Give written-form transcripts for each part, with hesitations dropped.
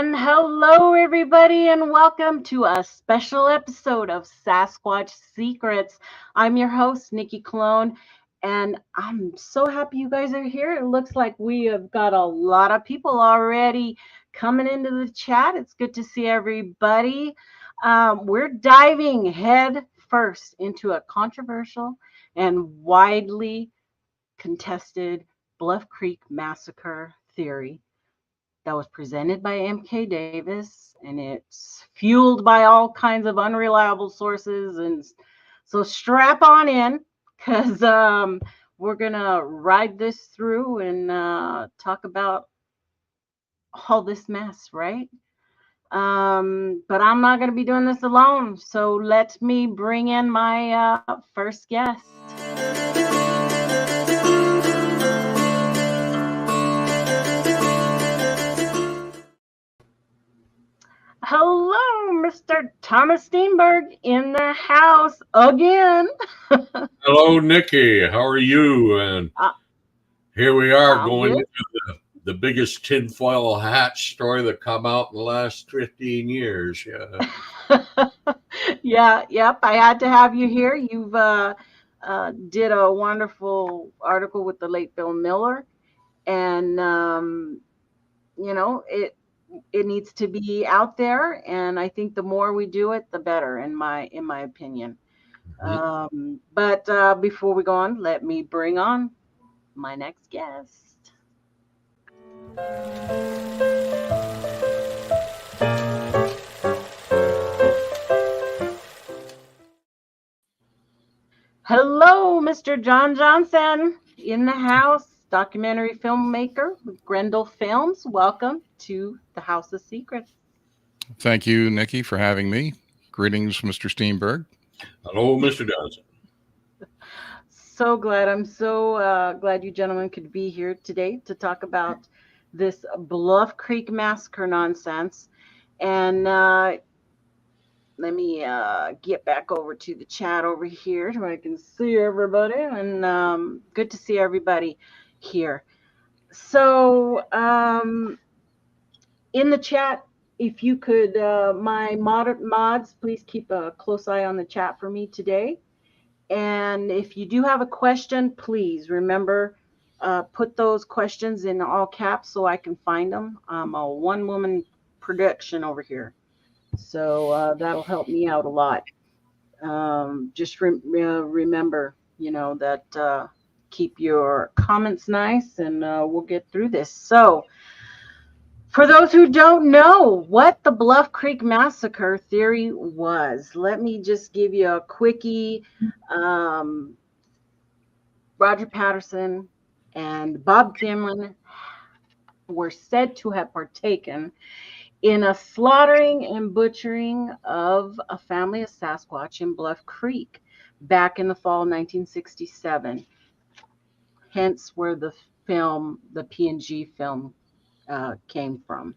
And hello, everybody, and welcome to a special episode of Sasquatch Secrets. I'm your host, Nikki Colon, and I'm so happy you guys are here. It looks like we have got a lot of people already coming into the chat. It's good to see everybody. We're diving head first into a controversial and widely contested Bluff Creek Massacre theory that was presented by MK Davis, and it's fueled by all kinds of unreliable sources. And so strap on in, because we're going to ride this through and talk about all this mess, right? But I'm not going to be doing this alone. So let me bring in my first guest. Hello, Mr. Thomas Steenburg in the house again. Hello, Nikki. How are you? And here we are going into the biggest tinfoil hat story that come out in the last 15 years. Yeah. Yep. I had to have you here. You've did a wonderful article with the late Bill Miller, and it needs to be out there, and I think the more we do it, the better, in my opinion. But before we go on, let me bring on my next guest. Hello, Mr. John Johnsen in the house, documentary filmmaker with Grendel Films. Welcome to the House of Secrets. Thank you, Nikki, for having me. Greetings, Mr. Steenburg. Hello, Mr. Johnson. So glad. I'm so glad you gentlemen could be here today to talk about this Bluff Creek Massacre nonsense. And let me get back over to the chat over here so I can see everybody. And good to see everybody here. So in the chat, if you could, my mods, please keep a close eye on the chat for me today. And if you do have a question, please remember, put those questions in all caps so I can find them. I'm a one-woman production over here, so that'll help me out a lot. Just remember, that keep your comments nice, and we'll get through this. So, for those who don't know what the Bluff Creek Massacre theory was, let me just give you a quickie. Roger Patterson and Bob Gimlin were said to have partaken in a slaughtering and butchering of a family of Sasquatch in Bluff Creek back in the fall of 1967. Hence where the PNG film, came from.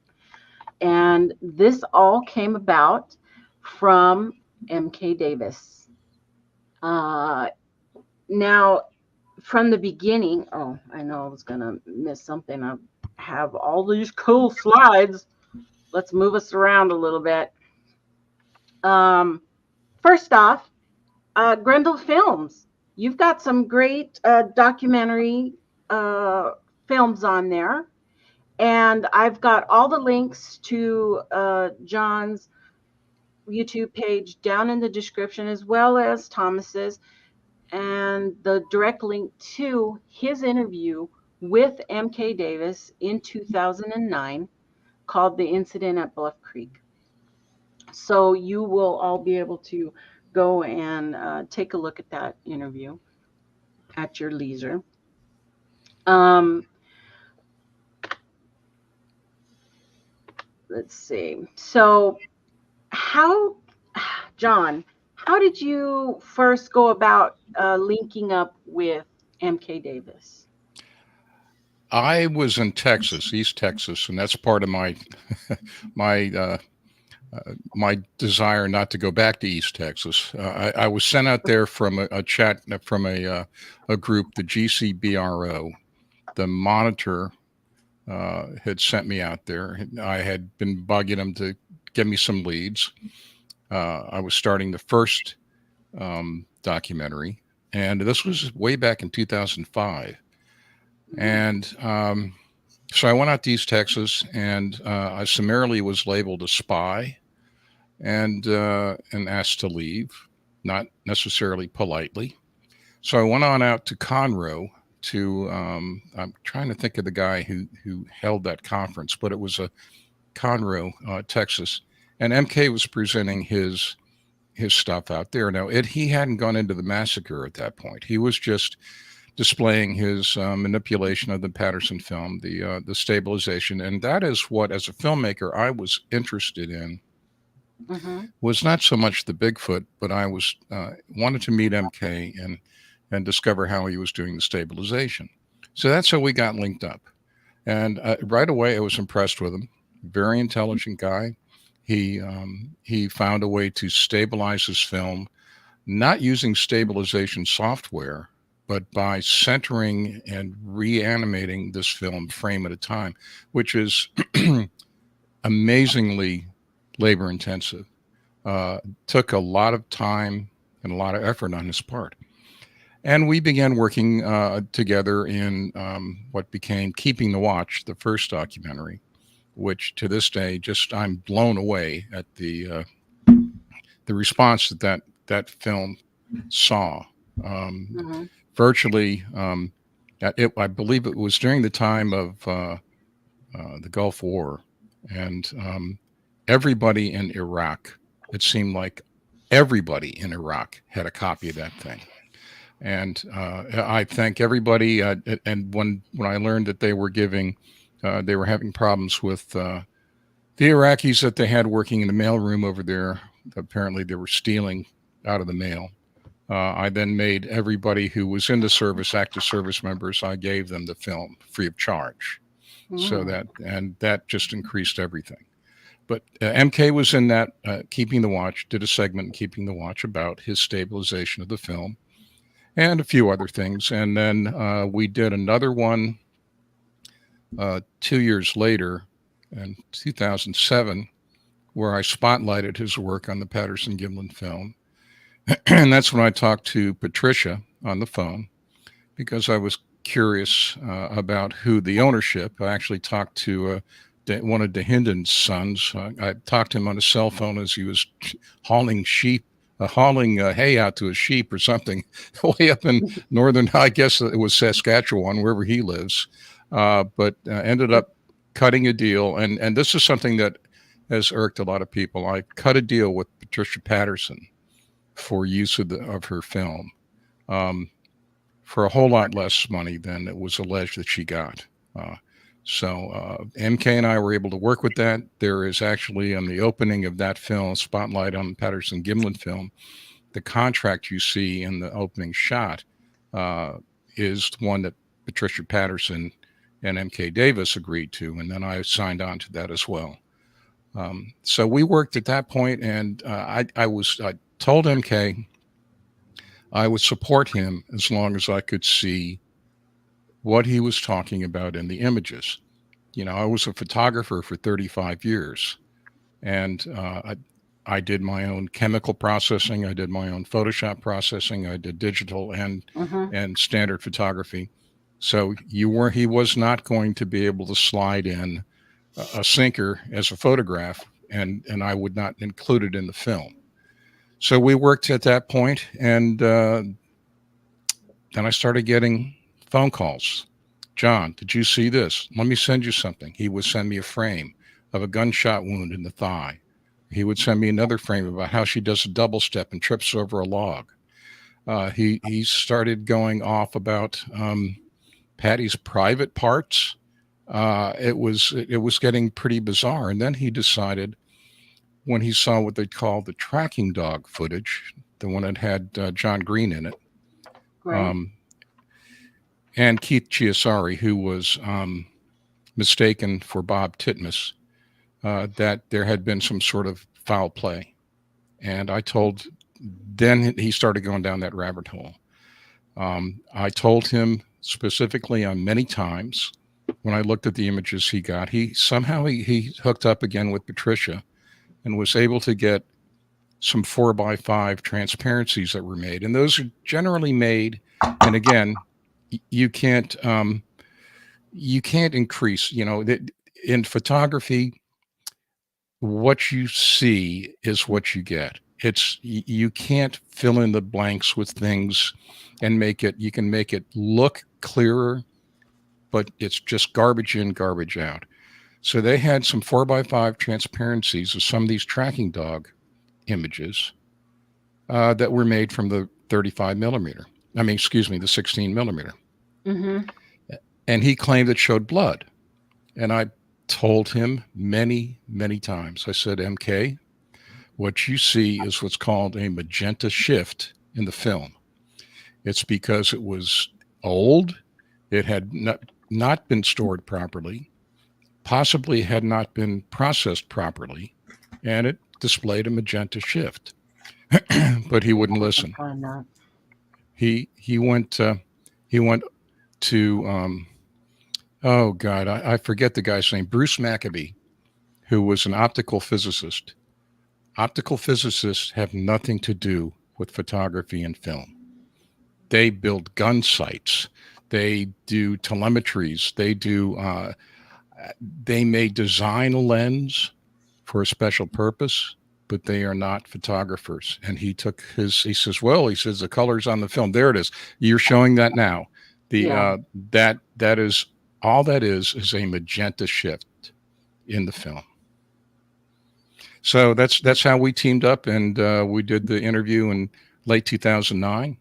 And this all came about from MK Davis. Now, from the beginning, I know I was going to miss something. I have all these cool slides. Let's move us around a little bit. First off, Grendel Films. You've got some great documentary films on there. And I've got all the links to John's YouTube page down in the description, as well as Thomas's, and the direct link to his interview with MK Davis in 2009 called The Incident at Bluff Creek. So you will all be able to go and take a look at that interview at your leisure. Let's see. So John, how did you first go about linking up with MK Davis? I was in Texas, East Texas, and that's part of my my desire not to go back to East Texas. I was sent out there from a chat from a group, the GCBRO, the Monitor had sent me out there. I had been bugging him to give me some leads. I was starting the first documentary, and this was way back in 2005. And so I went out to East Texas, and I summarily was labeled a spy and asked to leave, not necessarily politely. So I went on out to Conroe to, I'm trying to think of the guy who held that conference, but it was a Conroe, Texas, and MK was presenting his stuff out there. Now he hadn't gone into the massacre at that point. He was just displaying his manipulation of the Patterson film, the stabilization, and that is what, as a filmmaker, I was interested in. Was not so much the Bigfoot, but I was wanted to meet MK and discover how he was doing the stabilization. So that's how we got linked up. And right away, I was impressed with him. Very intelligent guy. He found a way to stabilize his film, not using stabilization software, but by centering and reanimating this film frame at a time, which is amazingly labor intensive. Took a lot of time and a lot of effort on his part. And we began working together in what became Keeping the Watch, the first documentary, which to this day, I'm blown away at the response that film saw. Virtually, I believe it was during the time of the Gulf War, and everybody in Iraq, it seemed like everybody in Iraq had a copy of that thing. And I thank everybody. And when I learned that they were having problems with the Iraqis that they had working in the mailroom over there, apparently they were stealing out of the mail. I then made everybody who was in the service, active service members, I gave them the film free of charge. So that just increased everything. But MK was in that Keeping the Watch, did a segment in Keeping the Watch about his stabilization of the film and a few other things. And then we did another one 2 years later in 2007, where I spotlighted his work on the Patterson-Gimlin film. And that's when I talked to Patricia on the phone, because I was curious about who the ownership. I actually talked to one of DeHinden's sons. I talked to him on a cell phone as he was hauling hay out to his sheep or something way up in northern, I guess it was Saskatchewan, wherever he lives. But ended up cutting a deal. And this is something that has irked a lot of people. I cut a deal with Patricia Patterson for use of her film for a whole lot less money than it was alleged that she got. So MK and I were able to work with that. There is actually, on the opening of that film, Spotlight on the Patterson-Gimlin film, the contract you see in the opening shot is one that Patricia Patterson and MK Davis agreed to, and then I signed on to that as well. So we worked at that point, and I told MK I would support him as long as I could see what he was talking about in the images. You know, I was a photographer for 35 years, and I did my own chemical processing. I did my own Photoshop processing. I did digital and standard photography. So he was not going to be able to slide in a sinker as a photograph, and I would not include it in the film. So we worked at that point, and then I started getting phone calls. John, did you see this? Let me send you something. He would send me a frame of a gunshot wound in the thigh. He would send me another frame about how she does a double step and trips over a log. He started going off about Patty's private parts. It was getting pretty bizarre. And then he decided, when he saw what they call the tracking dog footage, the one that had John Green in it, right. And Keith Chiasari, who was mistaken for Bob Titmus, that there had been some sort of foul play. And then he started going down that rabbit hole. I told him specifically on many times when I looked at the images he got, he hooked up again with Patricia and was able to get some 4x5 transparencies that were made. And those are generally made. And again, you can't increase, in photography, what you see is what you get. You can't fill in the blanks with things and you can make it look clearer, but it's just garbage in, garbage out. So they had some 4x5 transparencies of some of these tracking dog images that were made from the 35 millimeter. The 16 millimeter. Mm-hmm. And he claimed it showed blood. And I told him many, many times, I said, MK, what you see is what's called a magenta shift in the film. It's because it was old. It had not been stored properly, possibly had not been processed properly, and it displayed a magenta shift. But he wouldn't listen. He went to oh God, I forget the guy's name, Bruce Maccabee, who was an optical physicist. Optical physicists have nothing to do with photography and film. They build gun sights. They do telemetries. They may design a lens for a special purpose, but they are not photographers. And he says, the color's on the film. There it is. You're showing that now. That is all that is a magenta shift in the film. So that's how we teamed up, and we did the interview in late 2009.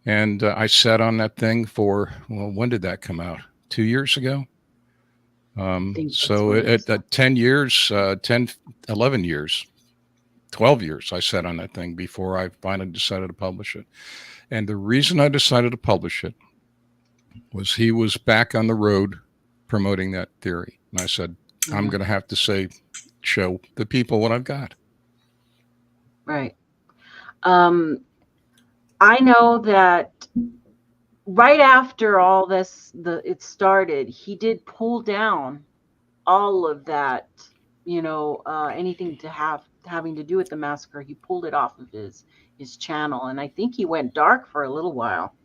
And I sat on that thing for, when did that come out? 2 years ago? So at 10 years, 11 years, 12 years, I sat on that thing before I finally decided to publish it. And the reason I decided to publish it was he was back on the road promoting that theory. And I said, I'm going to have to show the people what I've got. Right. I know that right after all this, it started, he did pull down all of that, anything having to do with the massacre. He pulled it off of his channel, and I think he went dark for a little while,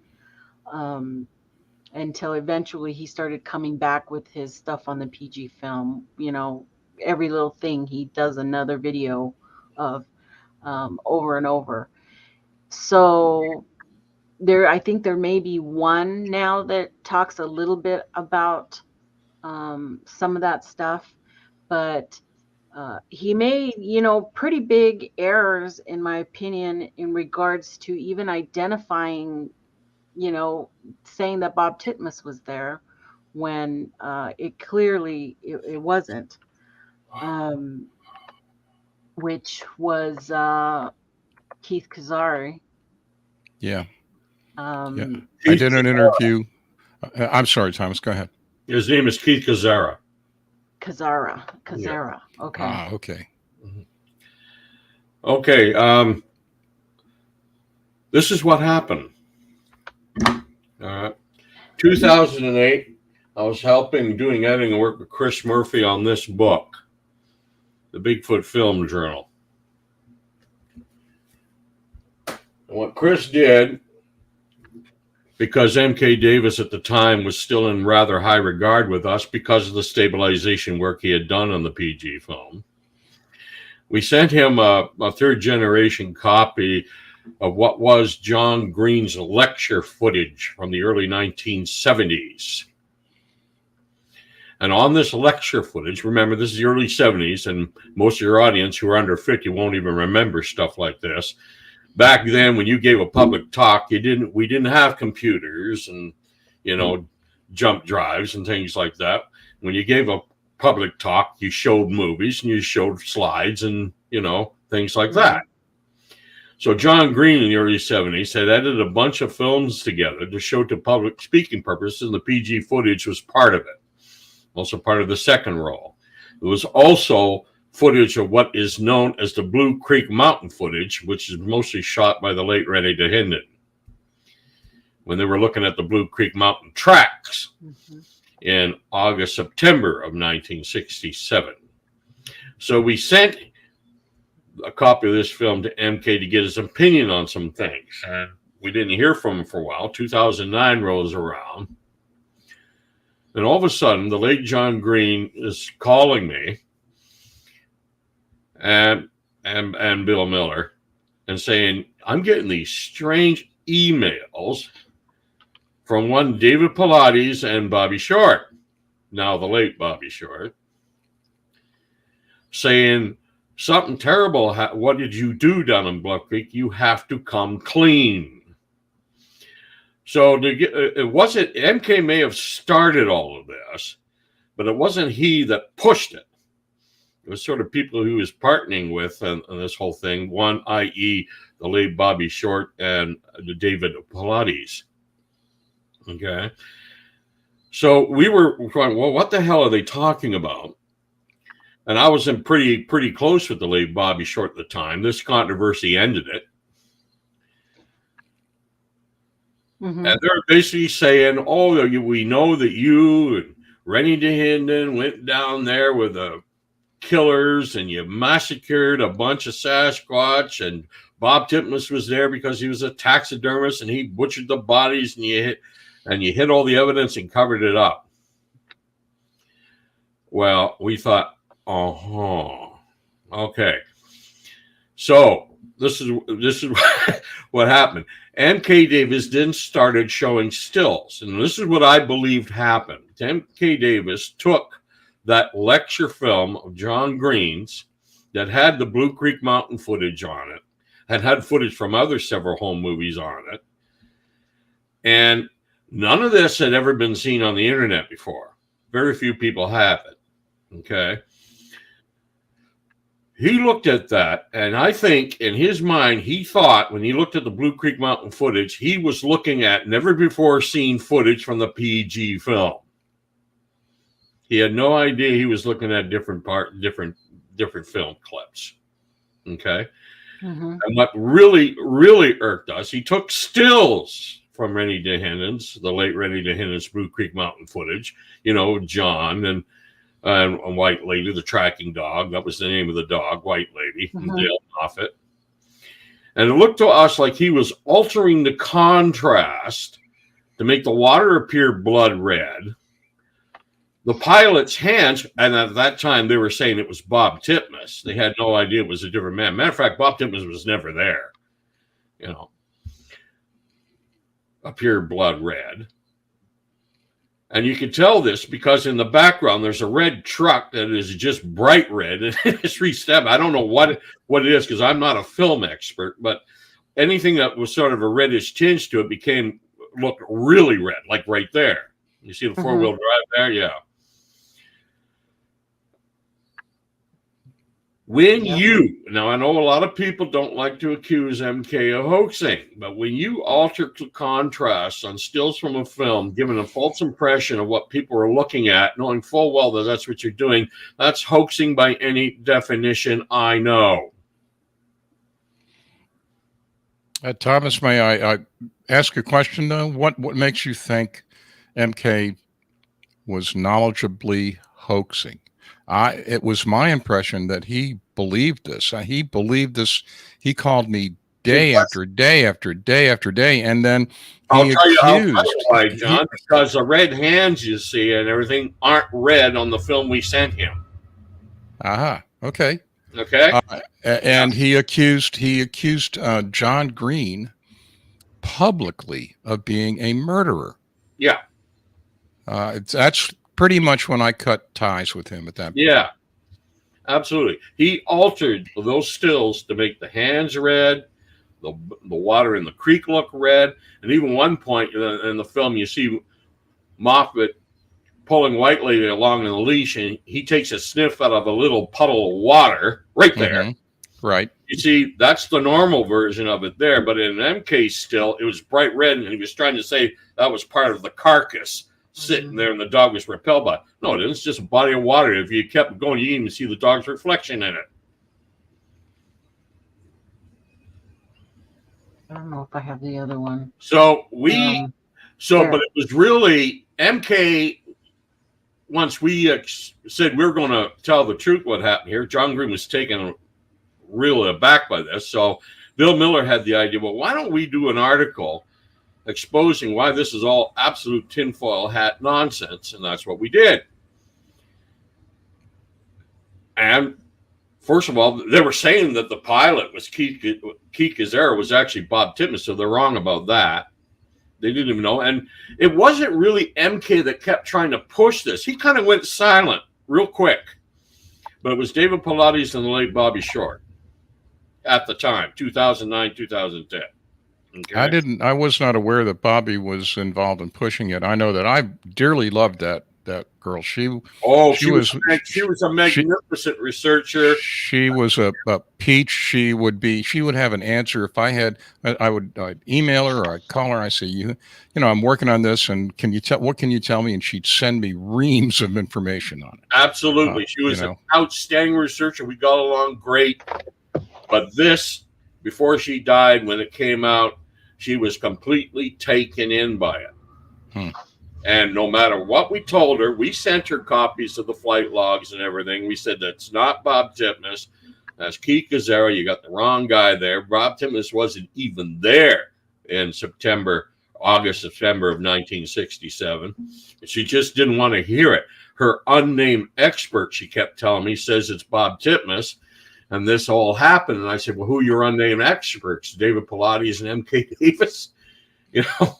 until eventually he started coming back with his stuff on the PG film. Every little thing he does another video of, over and over. So I think there may be one now that talks a little bit about some of that stuff, but he made, pretty big errors, in my opinion, in regards to even identifying, saying that Bob Titmus was there when it clearly it wasn't, which was Keith Kazari. Yeah. I did an interview. I'm sorry, Thomas, go ahead. His name is Keith Kazara. Kazara. Yeah. Okay. Okay. Okay. This is what happened. 2008, I was doing editing work with Chris Murphy on this book, the Bigfoot Film Journal. And what Chris did, because MK Davis at the time was still in rather high regard with us because of the stabilization work he had done on the PG film, we sent him a third-generation copy of what was John Green's lecture footage from the early 1970s. And on this lecture footage, remember, this is the early 70s, and most of your audience who are under 50 won't even remember stuff like this. Back then, when you gave a public talk, we didn't have computers and, jump drives and things like that. When you gave a public talk, you showed movies and you showed slides and, things like that. So John Green in the early 70s had edited a bunch of films together to show to public speaking purposes, and the PG footage was part of it, also part of the second roll. It was also footage of what is known as the Blue Creek Mountain footage, which is mostly shot by the late René de Hinden when they were looking at the Blue Creek Mountain tracks. in August, September of 1967. So we sent a copy of this film to MK to get his opinion on some things. And we didn't hear from him for a while. 2009 rolls around. And all of a sudden, the late John Green is calling me and Bill Miller and saying, I'm getting these strange emails from one David Pilates and Bobby Short, now the late Bobby Short, saying something terrible. What did you do down in Bluff Creek? You have to come clean. So it wasn't, MK may have started all of this, but it wasn't he that pushed it. It was sort of people he was partnering with on this whole thing. One, i.e., the late Bobby Short and David Pilates. Okay. So we were going, well, what the hell are they talking about? And I was in pretty close with the late Bobby Short at the time. This controversy ended it. Mm-hmm. And they're basically saying, oh, we know that you and Rennie DeHinden went down there with the killers and you massacred a bunch of Sasquatch, and Bob Titmus was there because he was a taxidermist and he butchered the bodies, and you hid all the evidence and covered it up. Well, we thought, okay. So this is what happened. MK Davis then started showing stills, and this is what I believed happened. MK Davis took that lecture film of John Green's that had the Blue Creek Mountain footage on it, had footage from several home movies on it, and none of this had ever been seen on the internet before. Very few people have it. Okay. He looked at that, and I think in his mind, he thought when he looked at the Blue Creek Mountain footage, he was looking at never before seen footage from the PG film. He had no idea he was looking at different film clips. Okay. Mm-hmm. And what really, really irked us, he took stills from Rennie DeHinden's, the late Rennie DeHinden's Blue Creek Mountain footage, John and White Lady, the tracking dog. That was the name of the dog, White Lady, from Dale Moffat. And it looked to us like he was altering the contrast to make the water appear blood red. The pilot's hands, and at that time they were saying it was Bob Titmus. They had no idea it was a different man. Matter of fact, Bob Titmus was never there. Appear blood red. And you can tell this because in the background, there's a red truck that is just bright red. And it's restabbed. I don't know what it is because I'm not a film expert, but anything that was sort of a reddish tinge to it looked really red, like right there. You see the four-wheel drive there? Yeah. Now I know a lot of people don't like to accuse MK of hoaxing, but when you alter contrast on stills from a film, giving a false impression of what people are looking at, knowing full well that that's what you're doing, that's hoaxing by any definition I know. Thomas, may I ask a question, though? What makes you think MK was knowledgeably hoaxing? It was my impression that he believed this. He believed this. He called me day after day after day after day, and then I'll tell you why, John. Because the red hands you see and everything aren't red on the film we sent him. Okay. Okay. And he accused John Green publicly of being a murderer. Yeah. That's pretty much when I cut ties with him at that point. Yeah, absolutely. He altered those stills to make the hands red, the water in the creek look red, and even one point in the film you see Moffat pulling White Lady along in the leash, and he takes a sniff out of a little puddle of water right there. Mm-hmm. Right. You see, that's the normal version of it there, but in an MK still, it was bright red, and he was trying to say that was part of the carcass sitting there and the dog was repelled by it. No, it is just a body of water. If you kept going, you can even see the dog's reflection in it. I don't know if I have the other one. So but it was really MK once we said we were going to tell the truth what happened here, John Green was taken really aback by this. So Bill Miller had the idea, well, why don't we do an article exposing why this is all absolute tinfoil hat nonsense? And that's what we did. And first of all, they were saying that the pilot was Keith Gazera was actually Bob Titmus, so they're wrong about that. They didn't even know. And it wasn't really MK that kept trying to push this. He kind of went silent real quick. But it was David Pilates and the late Bobby Short at the time, 2009, 2010. Okay? I was not aware that Bobby was involved in pushing it. I know that I dearly loved that girl. She was a magnificent researcher. She was a peach. She would have an answer if I'd email her or I'd call her. I say, you know, I'm working on this, and what can you tell me? And she'd send me reams of information on it. Absolutely. She was an outstanding researcher. We got along great. But this, before she died, when it came out, she was completely taken in by it. And no matter what we told her, we sent her copies of the flight logs and everything. We said, that's not Bob Titmus. That's Keith Gazera. You got the wrong guy there. Bob Titmus wasn't even there in August, September of 1967. She just didn't want to hear it. Her unnamed expert, she kept telling me, says it's Bob Titmus. And this all happened. And I said, well, who are your unnamed experts? David Pilates and MK Davis? You know?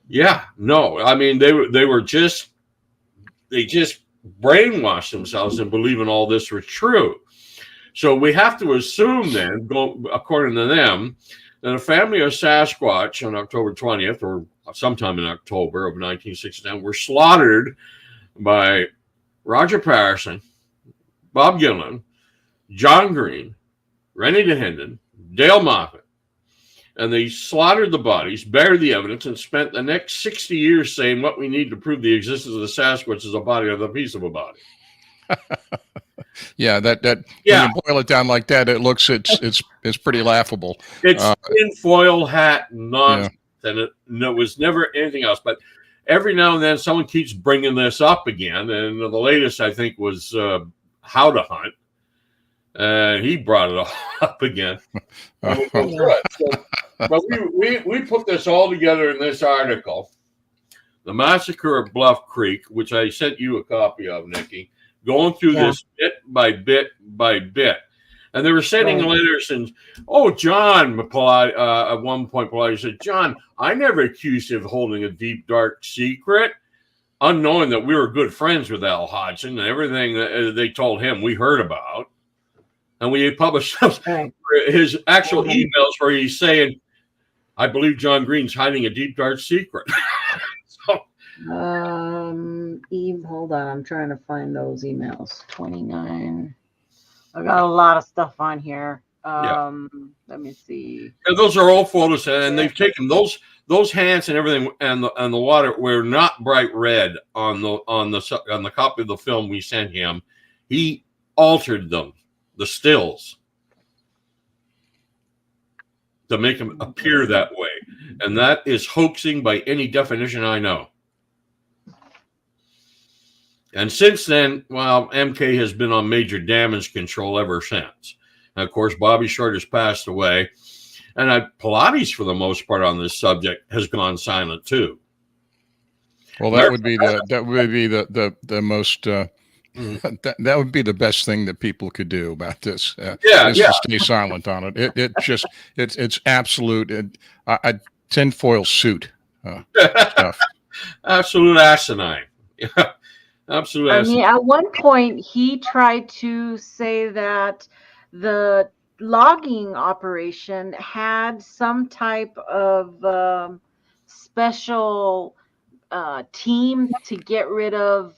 Yeah, no. I mean, they just brainwashed themselves and believing all this was true. So we have to assume then, according to them, that a family of Sasquatch on October 20th or sometime in October of 1969 were slaughtered by Roger Patterson, Bob Gillen, John Green, Rennie DeHinden, Dale Moffat. And they slaughtered the bodies, buried the evidence, and spent the next 60 years saying what we need to prove the existence of the Sasquatch is a body of a piece of a body. Yeah, that when you boil it down like that, it's pretty laughable. It's tinfoil hat nonsense, and it was never anything else. But every now and then, someone keeps bringing this up again, and the latest I think was How to Hunt. He brought it all up again. But we put this all together in this article, The Massacre of Bluff Creek, which I sent you a copy of, Nikki, going through this bit by bit by bit. And they were sending letters and, John, at one point, Pilates said, John, I never accused you of holding a deep, dark secret, unknowing that we were good friends with Al Hodgson, and everything that they told him we heard about. And we published his actual emails where he's saying, I believe John Green's hiding a deep, dark secret. Hold on. I'm trying to find those emails. 29. I got a lot of stuff on here. Let me see. And those are all photos, and they've taken those hands and everything, and the water were not bright red on the copy of the film we sent him. He altered them, the stills, to make them appear that way. And that is hoaxing by any definition I know. And since then, MK has been on major damage control ever since. And of course, Bobby Short has passed away. And Pilates, for the most part on this subject, has gone silent too. Well, that would be the most that would be the best thing that people could do about this. To stay silent on it. It's absolute tinfoil suit stuff. Absolute asinine. Absolute asinine. I mean, at one point he tried to say that the logging operation had some type of special team to get rid of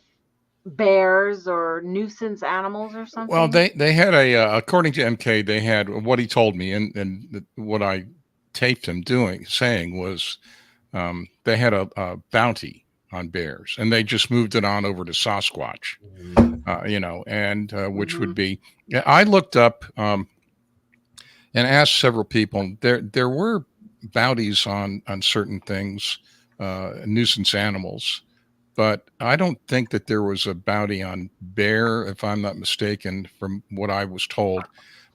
bears or nuisance animals or something. Well, they had according to MK, they had what he told me, and what I taped him saying was they had a bounty on bears, and they just moved it on over to Sasquatch, which would be. I looked up and asked several people. There were bounties on certain things, nuisance animals, but I don't think that there was a bounty on bear, if I'm not mistaken, from what I was told.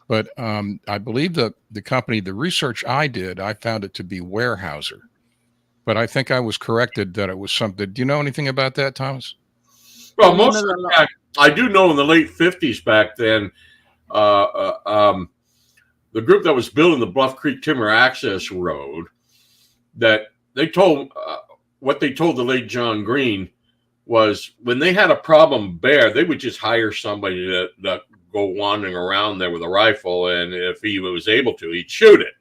But I believe that the company, the research I did, I found it to be Weyerhaeuser. But I think I was corrected that it was something. Do you know anything about that, Thomas? Well, most of the I do know in the late 50s back then, the group that was building the Bluff Creek Timber Access Road, that they told what they told the late John Green was when they had a problem bear, they would just hire somebody to go wandering around there with a rifle, and if he was able to, he'd shoot it.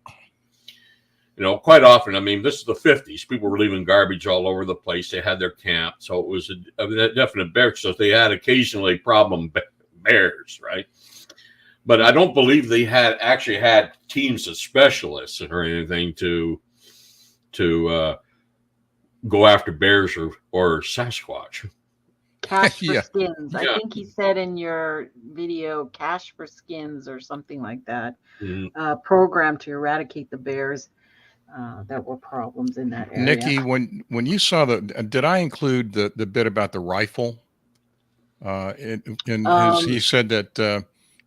You know, quite often, I mean, this is the 50s. People were leaving garbage all over the place. They had their camp, so it was a definite bear. So they had occasionally problem bears, right? But I don't believe they had actually had teams of specialists or anything to go after bears or Sasquatch. Cash for skins. I think he said in your video, cash for skins or something like that. Program to eradicate the bears that were problems in that area. Nikki, when you saw did I include the bit about the rifle? He said that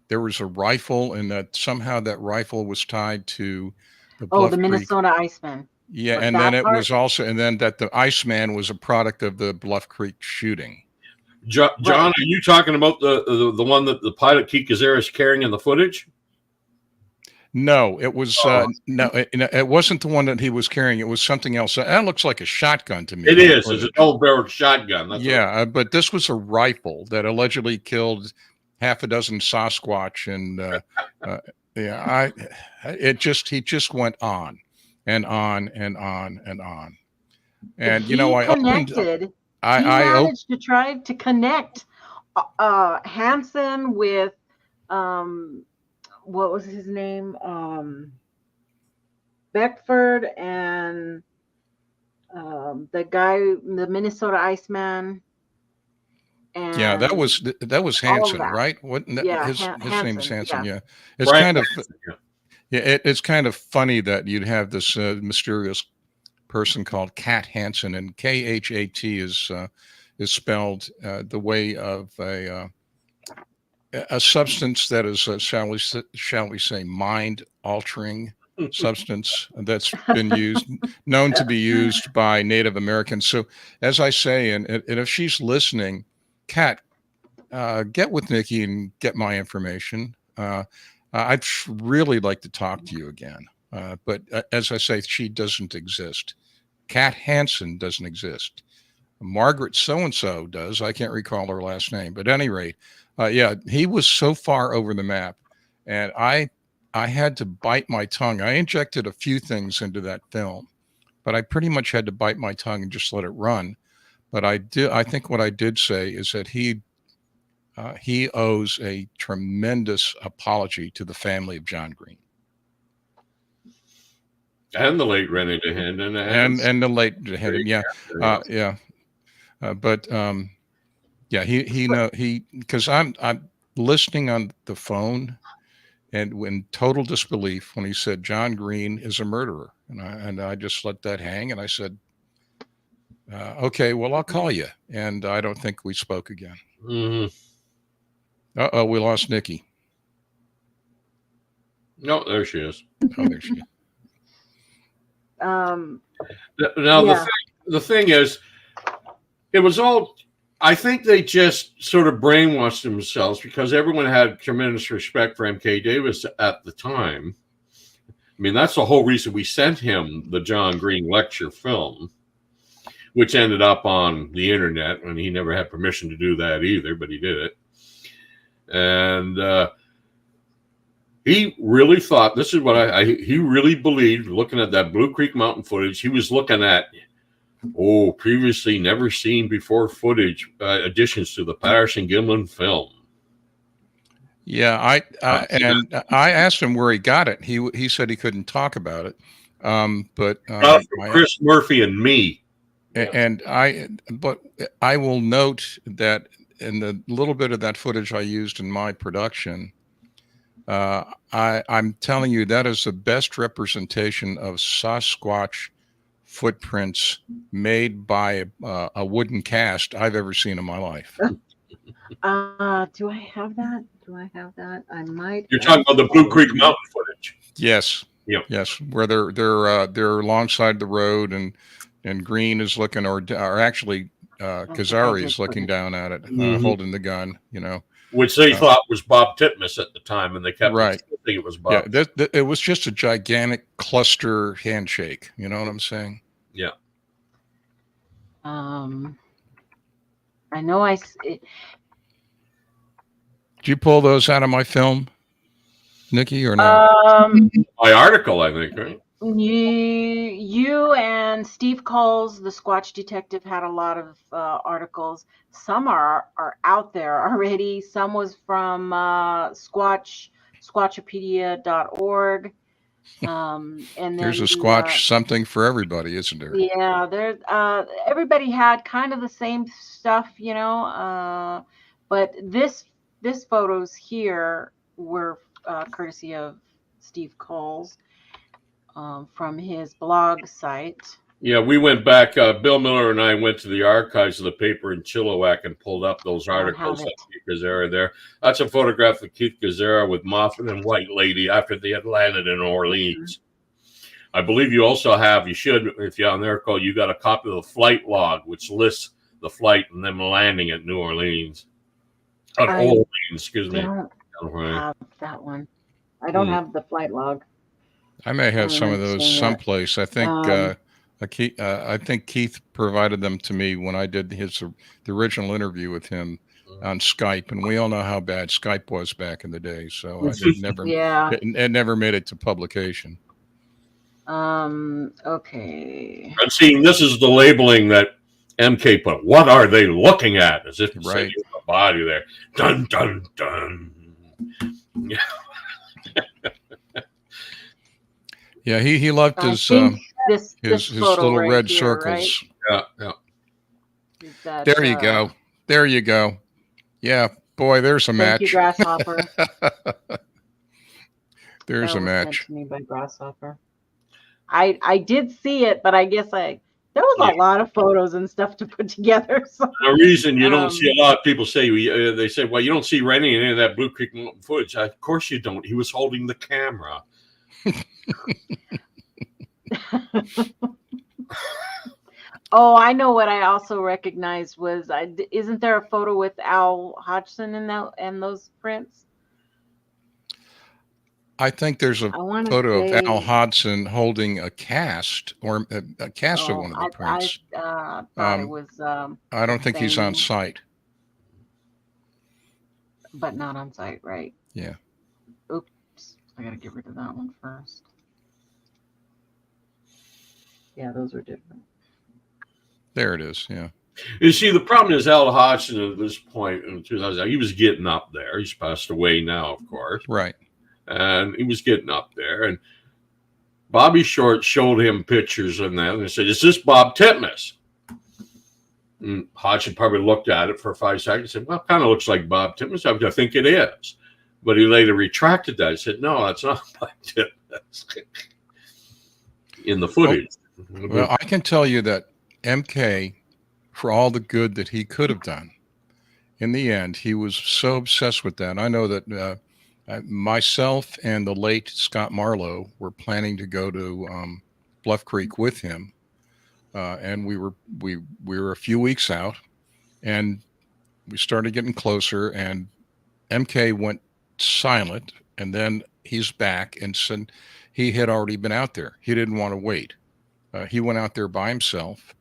there was a rifle and that somehow that rifle was tied to the Bluff the Minnesota Iceman. Yeah, and then it was also, and then that the Iceman was a product of the Bluff Creek shooting. John, are you talking about the one that the pilot Keith Kazera is carrying in the footage? No, it was no, it wasn't the one that he was carrying. It was something else. That looks like a shotgun to me. It is. It's an old-barreled shotgun. That's but this was a rifle that allegedly killed half a dozen Sasquatch, and he just went on and on and on and on. And he managed to try to connect Hansen with what was his name? Beckford and the guy, the Minnesota Iceman. And that was Hansen, right? What? His name is Hansen. Yeah, it's kind of it's kind of funny that you'd have this mysterious person called Cat Hansen, and Khat is spelled the way of a substance that is shall we say mind altering substance that's been known to be used by Native Americans. So as I say, and if she's listening, Kat, get with Nikki and get my information. I'd really like to talk to you again. But as I say, she doesn't exist. Cat Hansen doesn't exist. Margaret so-and-so does. I can't recall her last name. But at any rate, he was so far over the map. And I had to bite my tongue. I injected a few things into that film, but I pretty much had to bite my tongue and just let it run. But I think what I did say is that he owes a tremendous apology to the family of John Green. And the late Rennie DeHenden. And the late DeHenden, because I'm listening on the phone and in total disbelief when he said John Green is a murderer. And I just let that hang. And I said, okay, well, I'll call you. And I don't think we spoke again. Uh-oh, we lost Nikki. No, there she is. Oh, there she is. The thing is, it was all, I think they just sort of brainwashed themselves because everyone had tremendous respect for M.K. Davis at the time. I mean, that's the whole reason we sent him the John Green lecture film, which ended up on the internet, and he never had permission to do that either, but he did it. And he really thought, this is what he really believed, looking at that Blue Creek Mountain footage, he was looking at, previously never seen before footage, additions to the Patterson-Gimlin film. Yeah, I asked him where he got it. He said he couldn't talk about it. But Chris Murphy and me. But I will note that in the little bit of that footage I used in my production, I'm telling you that is the best representation of Sasquatch footprints made by a wooden cast I've ever seen in my life. Do I have that? I might. You're talking about the Blue Creek Mountain footage. Yes. Yep. Yes, where they're alongside the road, and Green is looking, or actually Kazari is looking down at it, holding the gun. Which they thought was Bob Titmus at the time, and they kept thinking it was Bob. Yeah, it was just a gigantic cluster handshake. You know what I'm saying? Yeah. I know Did you pull those out of my film, Nikki, or not? My article, I think, right? You and Steve Kulls, the Squatch detective, had a lot of articles. Some are out there already. Some was from Squatchopedia.org. And then there's a Squatch something for everybody, isn't there? Yeah, there's everybody had kind of the same stuff, but this photos here were courtesy of Steve Kulls from his blog site. Yeah, we went back. Bill Miller and I went to the archives of the paper in Chilliwack and pulled up those articles of Keith Gazzara there. That's a photograph of Keith Gazzara with Moffat and White Lady after they had landed in Orleans. I believe you also have, you should, if you're on their call, you got a copy of the flight log, which lists the flight and them landing at New Orleans. Orleans, excuse me. I don't have that one. I don't have the flight log. I may have some of those someplace. I think I think Keith provided them to me when I did the original interview with him on Skype, and we all know how bad Skype was back in the day. So it never made it to publication. Okay. I'm seeing this is the labeling that MK put. What are they looking at? As if to say the body there. Dun dun dun. Yeah, he loved his little red circles. Right? Yeah. There you go. There you go. Yeah, boy, there's a match. Thank you, Grasshopper. There's a match. Sent to me by Grasshopper. I did see it, but I guess there was a lot of photos and stuff to put together. So. The reason you don't see a lot of people say, they say, well, you don't see any of that Blue Creek Mountain footage. Of course you don't. He was holding the camera. Oh, I know what I also recognized was, isn't there a photo with Al Hodgson in those prints? I think there's a photo of Al Hodgson holding a cast or a cast of one of the prints. I thought it was. I don't think he's on site. But not on site, right? Yeah. Oops, I gotta get rid of that one first. Yeah, those were different. There it is. Yeah. You see, the problem is Al Hodgson at this point in 2000, he was getting up there. He's passed away now, of course. Right. And he was getting up there. And Bobby Short showed him pictures of that. And they said, is this Bob Titmus? And Hodgson probably looked at it for 5 seconds and said, well, it kind of looks like Bob Titmus. I think it is. But he later retracted that. He said, no, that's not Bob Titmus. In the footage. Well, I can tell you that MK, for all the good that he could have done, in the end, he was so obsessed with that. I know that myself and the late Scott Marlowe were planning to go to Bluff Creek with him, and we were a few weeks out, and we started getting closer, and MK went silent, and then he's back and said he had already been out there. He didn't want to wait. He went out there by himself.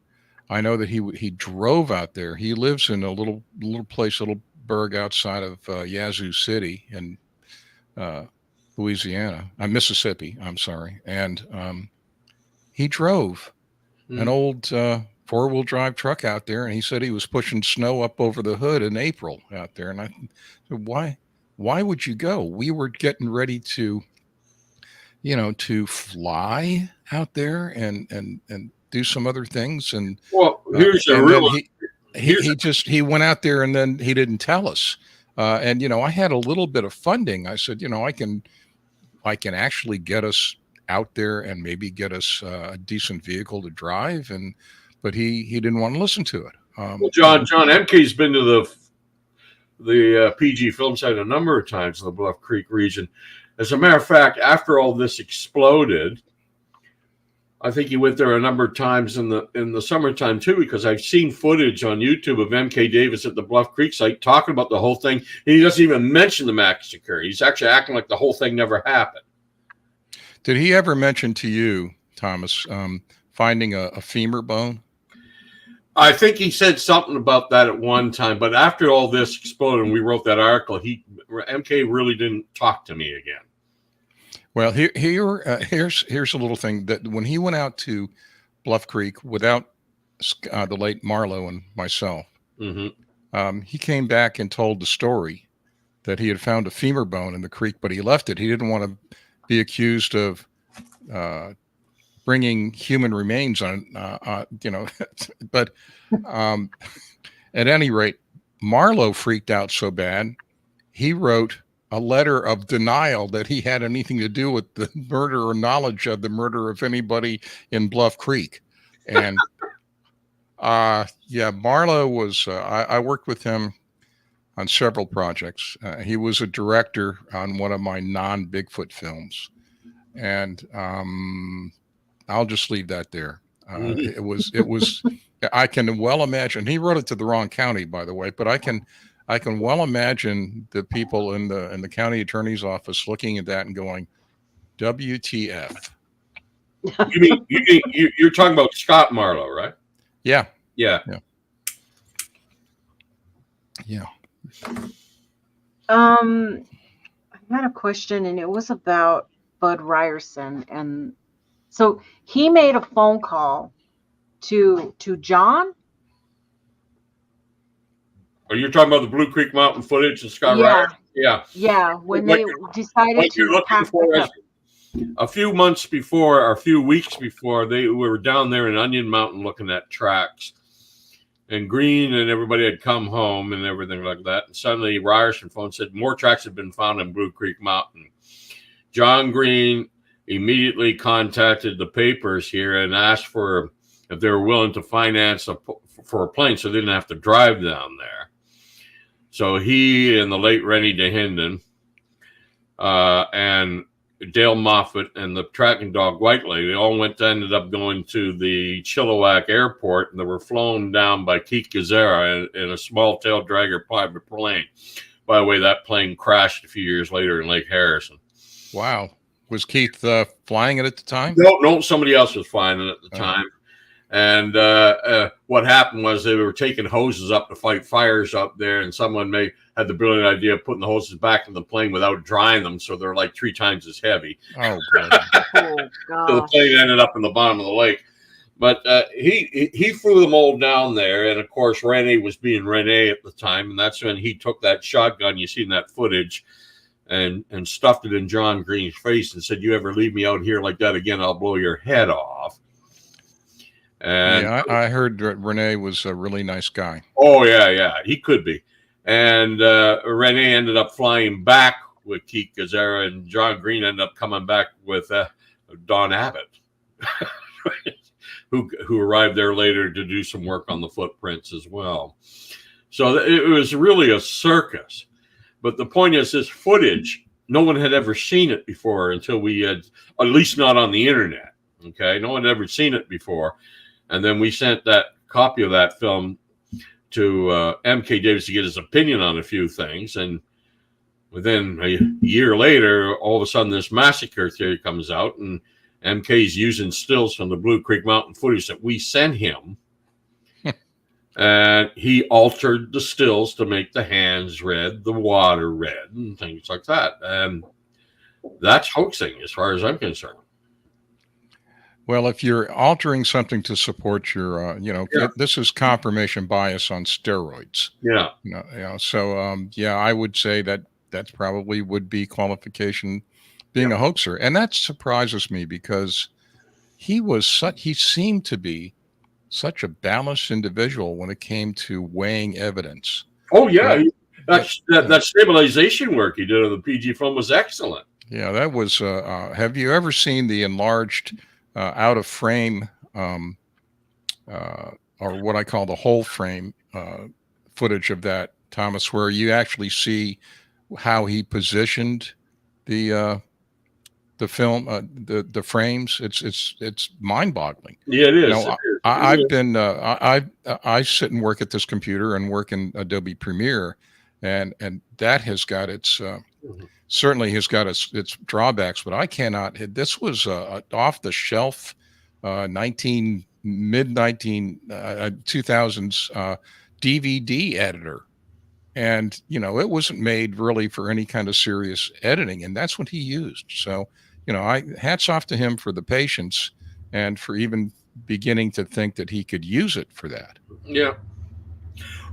I know that he drove out there. He lives in a little place, little burg outside of Yazoo City in Louisiana, Mississippi. I'm sorry. And he drove an old 4-wheel drive truck out there, and he said he was pushing snow up over the hood in April out there. And I said, why would you go? We were getting ready to fly out there and do some other things. And here's he went out there and then he didn't tell us. And I had a little bit of funding. I said, I can actually get us out there and maybe get us a decent vehicle to drive. But he didn't want to listen to it. Well, John MK's been to the PG film site a number of times in the Bluff Creek region. As a matter of fact, after all this exploded, I think he went there a number of times in the summertime too, because I've seen footage on YouTube of MK Davis at the Bluff Creek site talking about the whole thing. And he doesn't even mention the massacre. He's actually acting like the whole thing never happened. Did he ever mention to you, Thomas, finding a femur bone? I think he said something about that at one time, but after all this exploded and we wrote that article, MK really didn't talk to me again. Well, here's a little thing that when he went out to Bluff Creek without the late Marlowe and myself, he came back and told the story that he had found a femur bone in the creek, but he left it. He didn't want to be accused of bringing human remains on, but at any rate, Marlowe freaked out so bad, he wrote a letter of denial that he had anything to do with the murder or knowledge of the murder of anybody in Bluff Creek. And Marlowe was, I worked with him on several projects. He was a director on one of my non-Bigfoot films. And I'll just leave that there. It was, I can well imagine, he wrote it to the wrong county, by the way, but I can well imagine the people in the county attorney's office looking at that and going, WTF. You're talking about Scott Marlowe, right? Yeah. I had a question, and it was about Bud Ryerson. And so he made a phone call to John. Are you talking about the Blue Creek Mountain footage and Scott Ryerson? Yeah. When they decided to pack it up. A few months before, or a few weeks before, we were down there in Onion Mountain looking at tracks. And Green and everybody had come home and everything like that. And suddenly Ryerson phone said more tracks had been found in Blue Creek Mountain. John Green immediately contacted the papers here and asked for if they were willing to finance for a plane so they didn't have to drive down there. So he and the late Rennie DeHinden and Dale Moffat and the tracking dog Whiteley, they all ended up going to the Chilliwack Airport, and they were flown down by Keith Gazzara in a small tail dragger private plane. By the way, that plane crashed a few years later in Lake Harrison. Wow. Was Keith flying it at the time? No, somebody else was flying it at the time. And what happened was they were taking hoses up to fight fires up there, and someone had the brilliant idea of putting the hoses back in the plane without drying them, so they're like 3 times as heavy. Oh, God. So the plane ended up in the bottom of the lake. But he flew them all down there, and of course Rene was being Rene at the time, and that's when he took that shotgun you see in that footage and stuffed it in John Green's face and said, "You ever leave me out here like that again, I'll blow your head off." And I heard Rene was a really nice guy. Oh, yeah, he could be. And Rene ended up flying back with Keith Gazzara, and John Green ended up coming back with Don Abbott, who arrived there later to do some work on the footprints as well. So it was really a circus. But the point is, this footage, no one had ever seen it before until we had, at least not on the internet. Okay, no one had ever seen it before. And then we sent that copy of that film to MK Davis to get his opinion on a few things. And within a year later, all of a sudden this massacre theory comes out, and MK's using stills from the Blue Creek Mountain footage that we sent him. And he altered the stills to make the hands red, the water red, and things like that. And that's hoaxing as far as I'm concerned. Well, if you're altering something to support your, this is confirmation bias on steroids. Yeah. So, I would say that's probably would be qualification being a hoaxer. And that surprises me because he seemed to be such a balanced individual when it came to weighing evidence. Oh, yeah. That stabilization work he did on the PG film was excellent. Yeah, that was. Have you ever seen the enlarged, out of frame, uh, or what I call the whole frame footage of that, Thomas, where you actually see how he positioned the film, the frames? It's mind boggling. Yeah, it You is. know, It is. I've been I sit and work at this computer and work in Adobe Premiere, and that has got its certainly has got its drawbacks, but I cannot. This was off the shelf, 19 mid 19 2000s DVD editor, and it wasn't made really for any kind of serious editing, and that's what he used. So I hats off to him for the patience and for even beginning to think that he could use it for that. Yeah.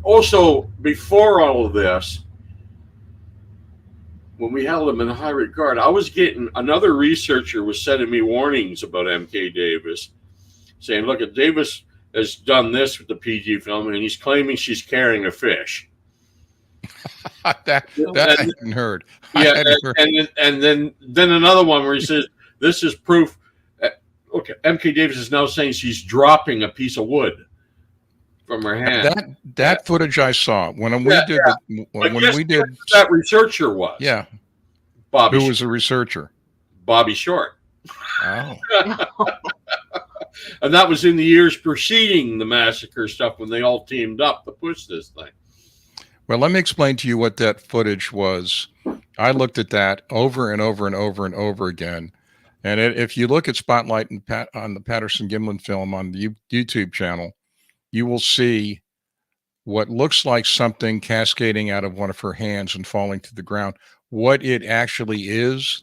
Also, before all of this, when we held him in high regard, I was getting another researcher was sending me warnings about MK Davis, saying, "Look, at Davis has done this with the PG film, and he's claiming she's carrying a fish." that And- I hadn't heard. I Yeah, hadn't heard. and then another one where he says, "This is proof." Okay, MK Davis is now saying she's dropping a piece of wood from her hand. That footage I saw when we Yeah, did But when guess we did. who that researcher was? Yeah, Bobby. who was a researcher? Bobby Short. Oh, And that was in the years preceding the massacre stuff when they all teamed up to push this thing. well, let me explain to you what that footage was. I looked at that over and over and over and over again. And if you look at Spotlight and on the Patterson Gimlin film on the YouTube channel, you will see what looks like something cascading out of one of her hands and falling to the ground. What it actually is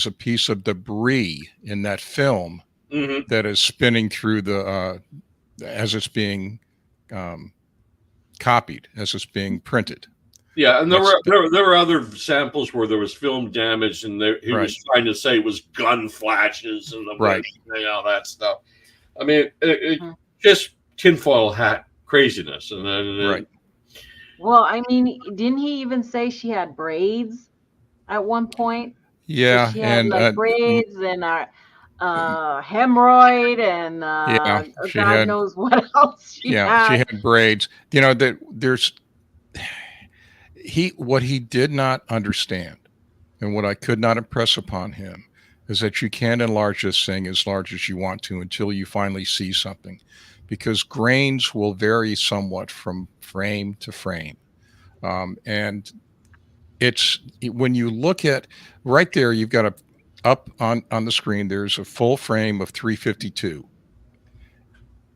a piece of debris in that film Mm-hmm. that is spinning through as it's being copied, as it's being printed. Yeah, and there were other samples where there was film damage, and he was trying to say it was gun flashes and all that stuff. I mean, it just tinfoil hat craziness, and then Right. Well, I mean, didn't he even say she had braids at one point? Yeah, She had and braids and hemorrhoid and yeah, she God had, knows what else she had. she had braids. That there's what he did not understand, and what I could not impress upon him, is that you can't enlarge this thing as large as you want to until you finally see something, because grains will vary somewhat from frame to frame, and it's when you look at right there, you've got up on the screen, there's a full frame of 352.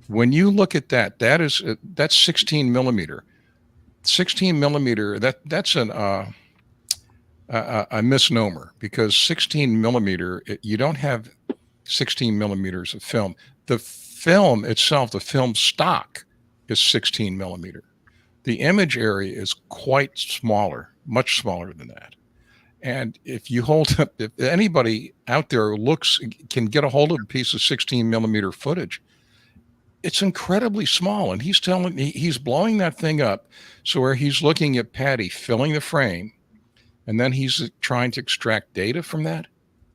When you look at that's 16 millimeter. 16 millimeter, that's a misnomer, because 16 millimeter, you don't have 16 millimeters of film. The film itself, the film stock, is 16 millimeter. The image area is quite smaller, much smaller than that. And if you hold up, if anybody out there can get a hold of a piece of 16 millimeter footage, it's incredibly small. And he's blowing that thing up. So where he's looking at Patty filling the frame, and then he's trying to extract data from that.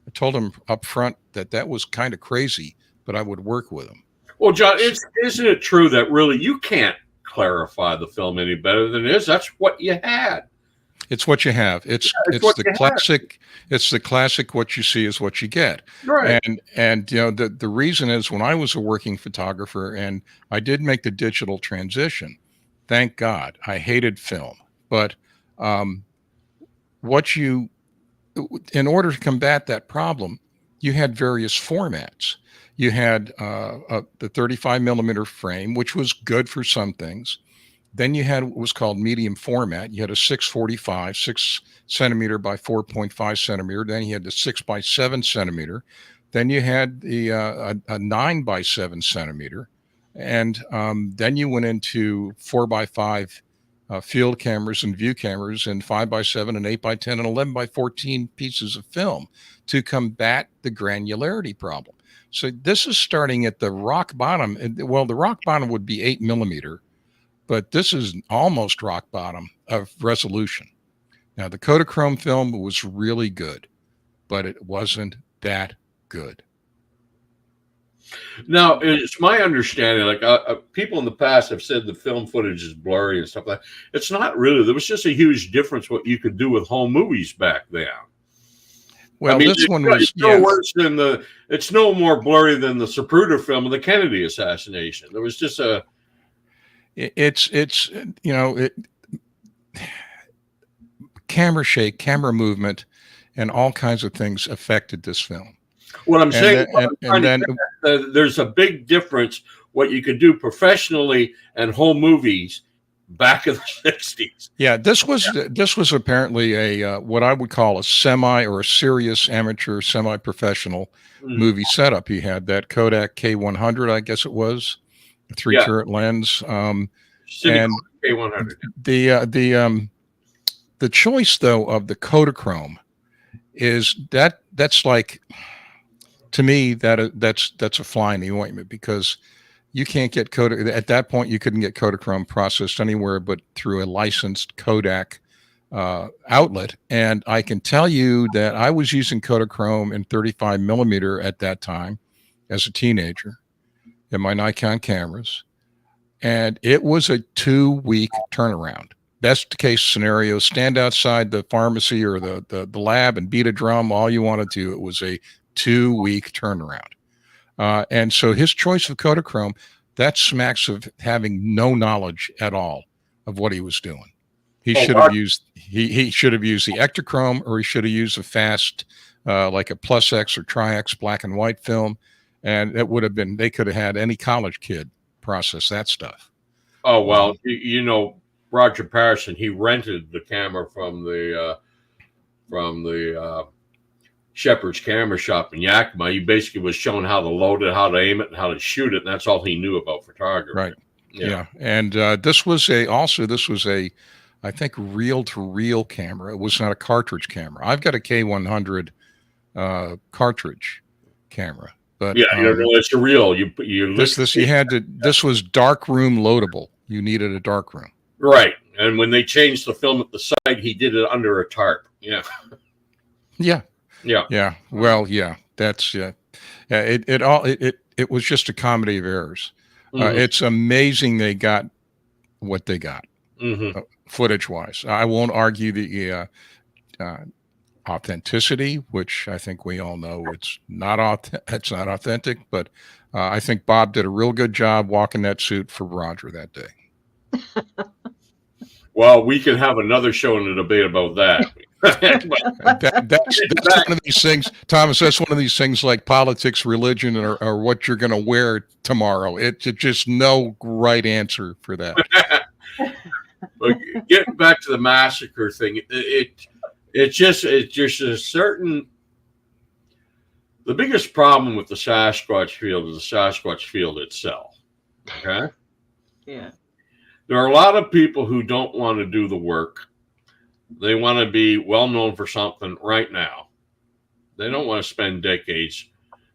I told him up front that was kind of crazy, but I would work with him. Well, John, isn't it true that really you can't clarify the film any better than it is? That's what you had. It's what you have. It's the classic. It's the classic. What you see is what you get. Right. And the reason is, when I was a working photographer and I did make the digital transition, thank God. I hated film, but in order to combat that problem, you had various formats. You had the 35 millimeter frame, which was good for some things. Then you had what was called medium format. You had a 645, 6 centimeter by 4.5 centimeter. Then you had the 6 by 7 centimeter. Then you had the a 9 by 7 centimeter. And then you went into 4 by 5 field cameras and view cameras, and 5 by 7 and 8 by 10 and 11 by 14 pieces of film to combat the granularity problem. So this is starting at the rock bottom. Well, the rock bottom would be 8 millimeter. But this is almost rock bottom of resolution. Now, the Kodachrome film was really good, but it wasn't that good. Now, it's my understanding, like people in the past have said the film footage is blurry and stuff like that. It's not really. There was just a huge difference what you could do with home movies back then. Well, I mean, this one was no worse than it's no more blurry than the Zapruder film of the Kennedy assassination. There was just camera shake, camera movement, and all kinds of things affected this film. What I'm saying, there's a big difference what you could do professionally and home movies back in the 60s. Yeah, this was apparently a what I would call a semi or a serious amateur semi-professional movie setup. He had that Kodak K100, I guess it was, a 3-carat lens, and K100. The choice though of the Kodachrome is that's like, to me, that's a fly in the ointment, because you can't get Kodak at that point. You couldn't get Kodachrome processed anywhere but through a licensed Kodak outlet. And I can tell you that I was using Kodachrome in 35 millimeter at that time as a teenager in my Nikon cameras, and it was a 2-week turnaround. Best case scenario, stand outside the pharmacy or the lab and beat a drum all you want to do. It was a 2-week turnaround. And so his choice of Kodachrome, that smacks of having no knowledge at all of what he was doing. He should have used he should have used the Ektachrome, or he should have used a fast like a Plus X or Tri-X black and white film, and it would have been, they could have had any college kid process that stuff. Oh well, Roger Patterson, he rented the camera from the Shepherd's camera shop in Yakima. He basically was shown how to load it, how to aim it, and how to shoot it, and that's all he knew about photography. Right. Yeah. And this was a I think reel-to-reel camera. It was not a cartridge camera. I've got a K100 cartridge camera, but it's a reel. This was dark room loadable. You needed a dark room. Right. And when they changed the film at the site, he did it under a tarp. Yeah. Yeah. Yeah. Yeah. Well, yeah, that's, it was just a comedy of errors. It's amazing they got what they got footage wise. I won't argue the authenticity, which I think we all know it's not authentic, but I think Bob did a real good job walking that suit for Roger that day. Well, we can have another show and a debate about that. That's one of these things, Thomas. That's one of these things like politics, religion, or what you're going to wear tomorrow. It's just no right answer for that. But getting back to the massacre thing, it's just a certain. The biggest problem with the Sasquatch field is the Sasquatch field itself. Okay. Yeah. There are a lot of people who don't want to do the work. They want to be well known for something right now. They don't want to spend decades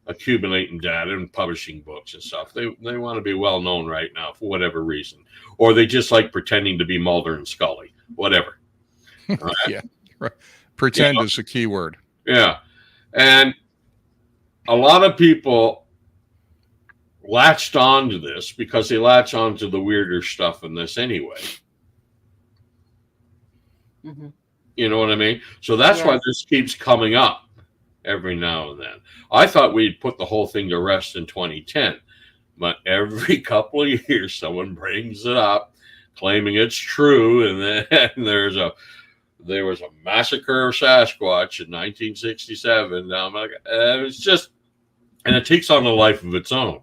accumulating data and publishing books and stuff. They want to be well known right now for whatever reason, or they just like pretending to be Mulder and Scully, whatever. Right? Yeah, right. Pretend is a key word. Yeah, and a lot of people latched onto this because they latch onto the weirder stuff in this anyway. You know what I mean? So that's why this keeps coming up every now and then. I thought we'd put the whole thing to rest in 2010, but every couple of years someone brings it up, claiming it's true, and then there was a massacre of Sasquatch in 1967. Now I'm like, it's just, and it takes on a life of its own.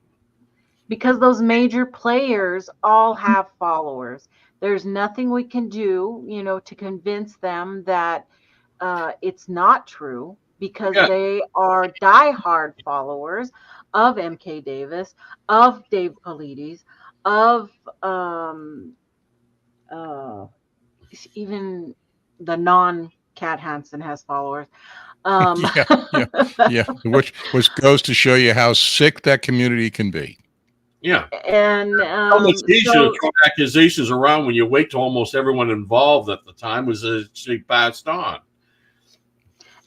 Because those major players all have followers. There's nothing we can do, to convince them that it's not true, because they are diehard followers of MK Davis, of Dave Paulides, of even the non-Cat Hansen has followers. Which goes to show you how sick that community can be. Yeah. And how much easier to throw accusations around when you wait till almost everyone involved at the time was actually passed on.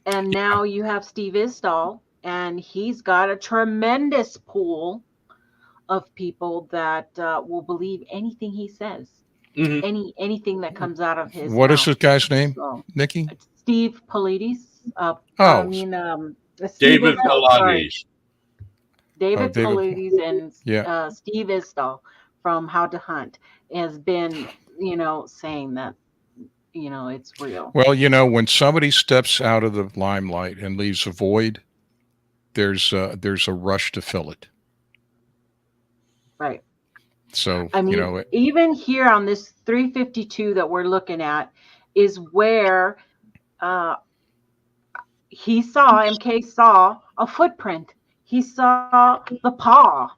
And now you have Steve Istall, and he's got a tremendous pool of people that will believe anything he says. Mhm. Anything that comes out of his What mouth. is this guy's name, So, Nikki? it's Steve Pilates. Oh, Steve David Istall, sorry. Pilates. David David. Pilates and Yeah. Steve Istall from How to Hunt has been, saying that, it's real. Well, when somebody steps out of the limelight and leaves a void, there's a rush to fill it. Right. So, I mean, even here on this 352 that we're looking at is where MK saw a footprint. He saw the paw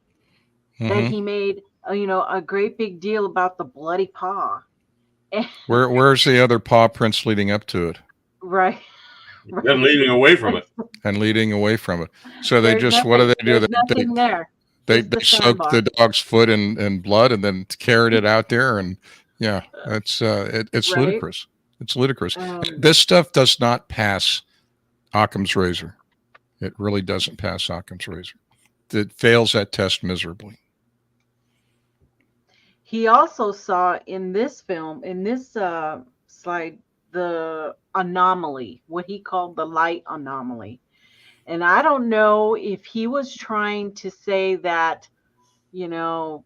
that he made, a great big deal about the bloody paw. Where's the other paw prints leading up to it? Right. Then leading away from it. And leading away from it. So they just, what do? There's nothing there. They soak the dog's foot in blood and then carried it out there. And yeah, it's Right? ludicrous. It's ludicrous. This stuff does not pass Occam's razor. It really doesn't pass Occam's razor. It fails that test miserably. He also saw in this film, in this slide, the anomaly, what he called the light anomaly. And I don't know if he was trying to say that, it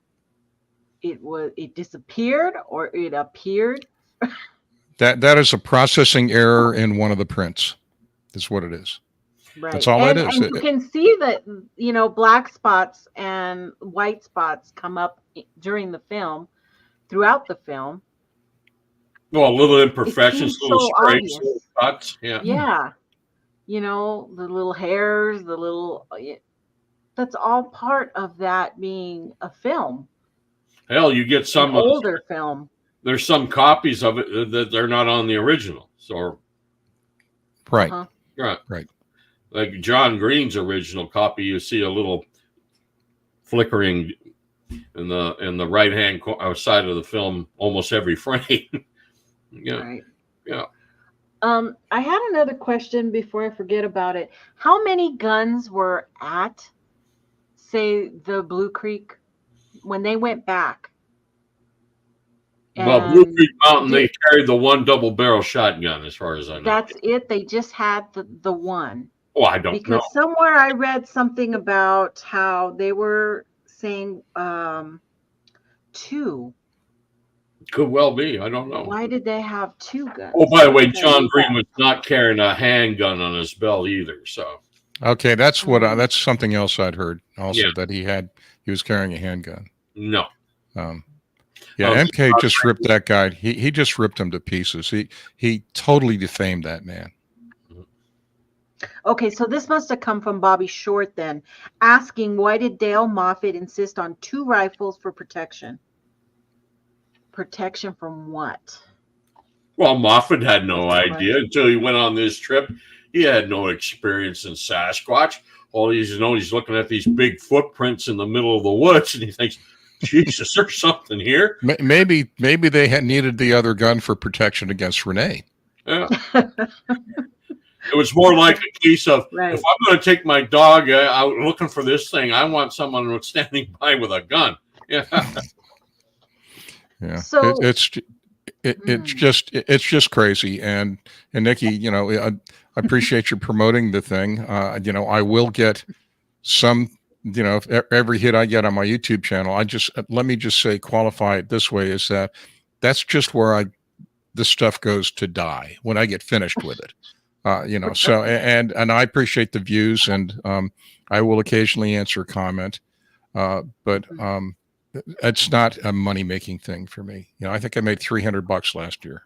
disappeared or it appeared. That is a processing error in one of the prints. That's what it is. Right. That's all that is. And you can see that, black spots and white spots come up during the film, throughout the film. Well, little imperfections, little so scrapes, obvious. little cuts. Yeah. Yeah. The little hairs, that's all part of that being a film. Hell, you get some older film. There's some copies of it that they're not on the original. So, right. Right. Like John Green's original copy, you see a little flickering in the right hand side of the film almost every frame. Yeah. Right. Yeah. I had another question before I forget about it. How many guns were at, say, the Blue Creek when they went back? Well, Blue Creek Mountain, they carried the one double barrel shotgun, as far as I know. That's it. They just had the one. Oh, I don't know. Because somewhere I read something about how they were saying 2. Could well be. I don't know. Why did they have 2 guns? Oh, by the way, John Green was not carrying a handgun on his belt either. So, okay, that's what that's something else I'd heard also, that he was carrying a handgun. No. MK just ripped that guy. He just ripped him to pieces. He totally defamed that man. Okay, so this must have come from Bobby Short then, asking why did Dale Moffat insist on 2 rifles for protection? Protection from what? Well, Moffat had no idea until he went on this trip. He had no experience in Sasquatch. All he's looking at these big footprints in the middle of the woods, and he thinks, Jesus, there's something here. Maybe they had needed the other gun for protection against Renee. Yeah. It was more like a case of, if I'm going to take my dog out looking for this thing, I want someone standing by with a gun. Yeah. Yeah. So it's just crazy. And Nikki, I appreciate you promoting the thing. I will get some, every hit I get on my YouTube channel, let me just say, qualify it this way, is that's just where this stuff goes to die when I get finished with it. So, and I appreciate the views, and I will occasionally answer a comment, but it's not a money-making thing for me. I think I made $300 last year.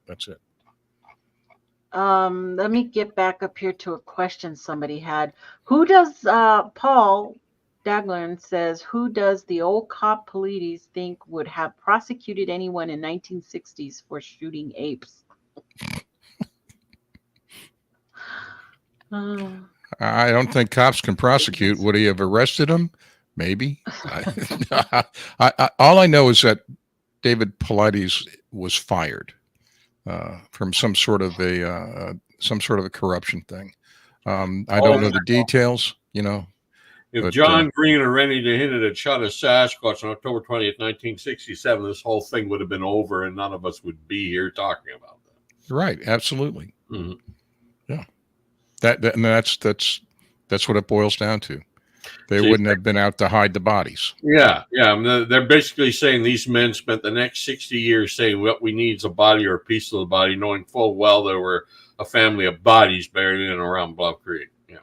That's it. Let me get back up here to a question somebody had. Who does Paul Daglan says, who does the old cop Pilates think would have prosecuted anyone in 1960s for shooting apes? I don't think cops can prosecute. Would he have arrested him? Maybe. All I know is that David Pilates was fired from some sort of a some sort of a corruption thing. I don't know the details, you know. If but, John Green or Rennie Hinton had shot a Sasquatch on October 20th, 1967, this whole thing would have been over and none of us would be here talking about that. Right. Absolutely. Mm-hmm. Yeah. And that's what it boils down to. They wouldn't have been out to hide the bodies. Yeah. They're basically saying these men spent the next 60 years saying what we need is a body or a piece of the body, knowing full well there were a family of bodies buried in and around Bluff Creek. Yeah.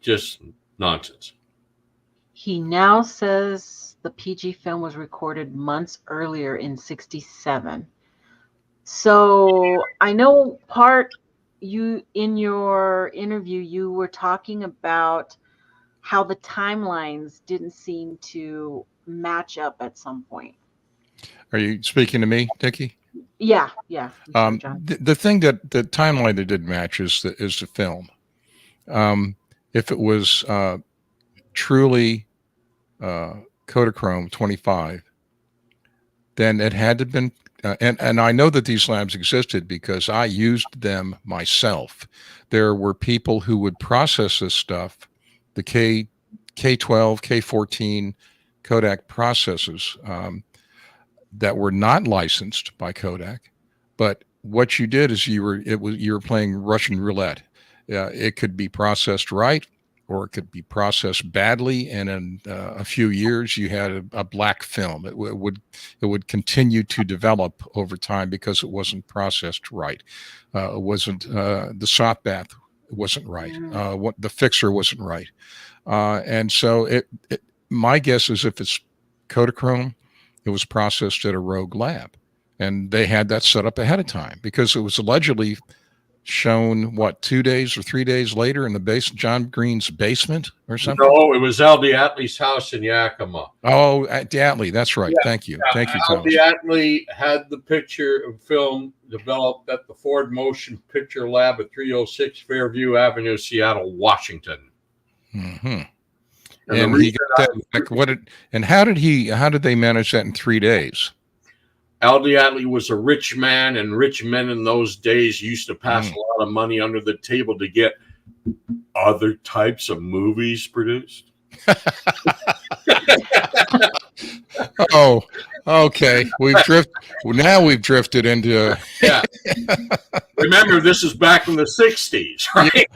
Just nonsense. He now says the PG film was recorded months earlier in 67. So I know you in your interview, you were talking about how the timelines didn't seem to match up at some point. Are you speaking to me, Nikki? Yeah. Sorry, John. The thing that the timeline that did match is the film. If it was truly Kodachrome 25, then it had to have been. And I know that these labs existed because I used them myself. There were people who would process this stuff, the K12, K14 Kodak processes that were not licensed by Kodak. But what you did is you were playing Russian roulette. It could be processed right, or it could be processed badly, and in a few years you had a black film. It would continue to develop over time because it wasn't processed right. It wasn't the soft bath wasn't right. What the fixer wasn't right, and so my guess is if it's Kodachrome, it was processed at a rogue lab, and they had that set up ahead of time because it was allegedly shown 2 days or 3 days later in the John Green's basement or something. No, it was Al Diatley's house in Yakima. Oh, at Diatley, that's right. Yeah. Thank you. Al Diatley had the picture of film developed at the Ford Motion Picture Lab at 306 Fairview Avenue, Seattle, Washington. Mm-hmm. And he got that. How did they manage that in 3 days? Al Diatley was a rich man, and rich men in those days used to pass a lot of money under the table to get other types of movies produced. Oh, okay. We've drifted into. Yeah. Remember, this is back in the 60s, right?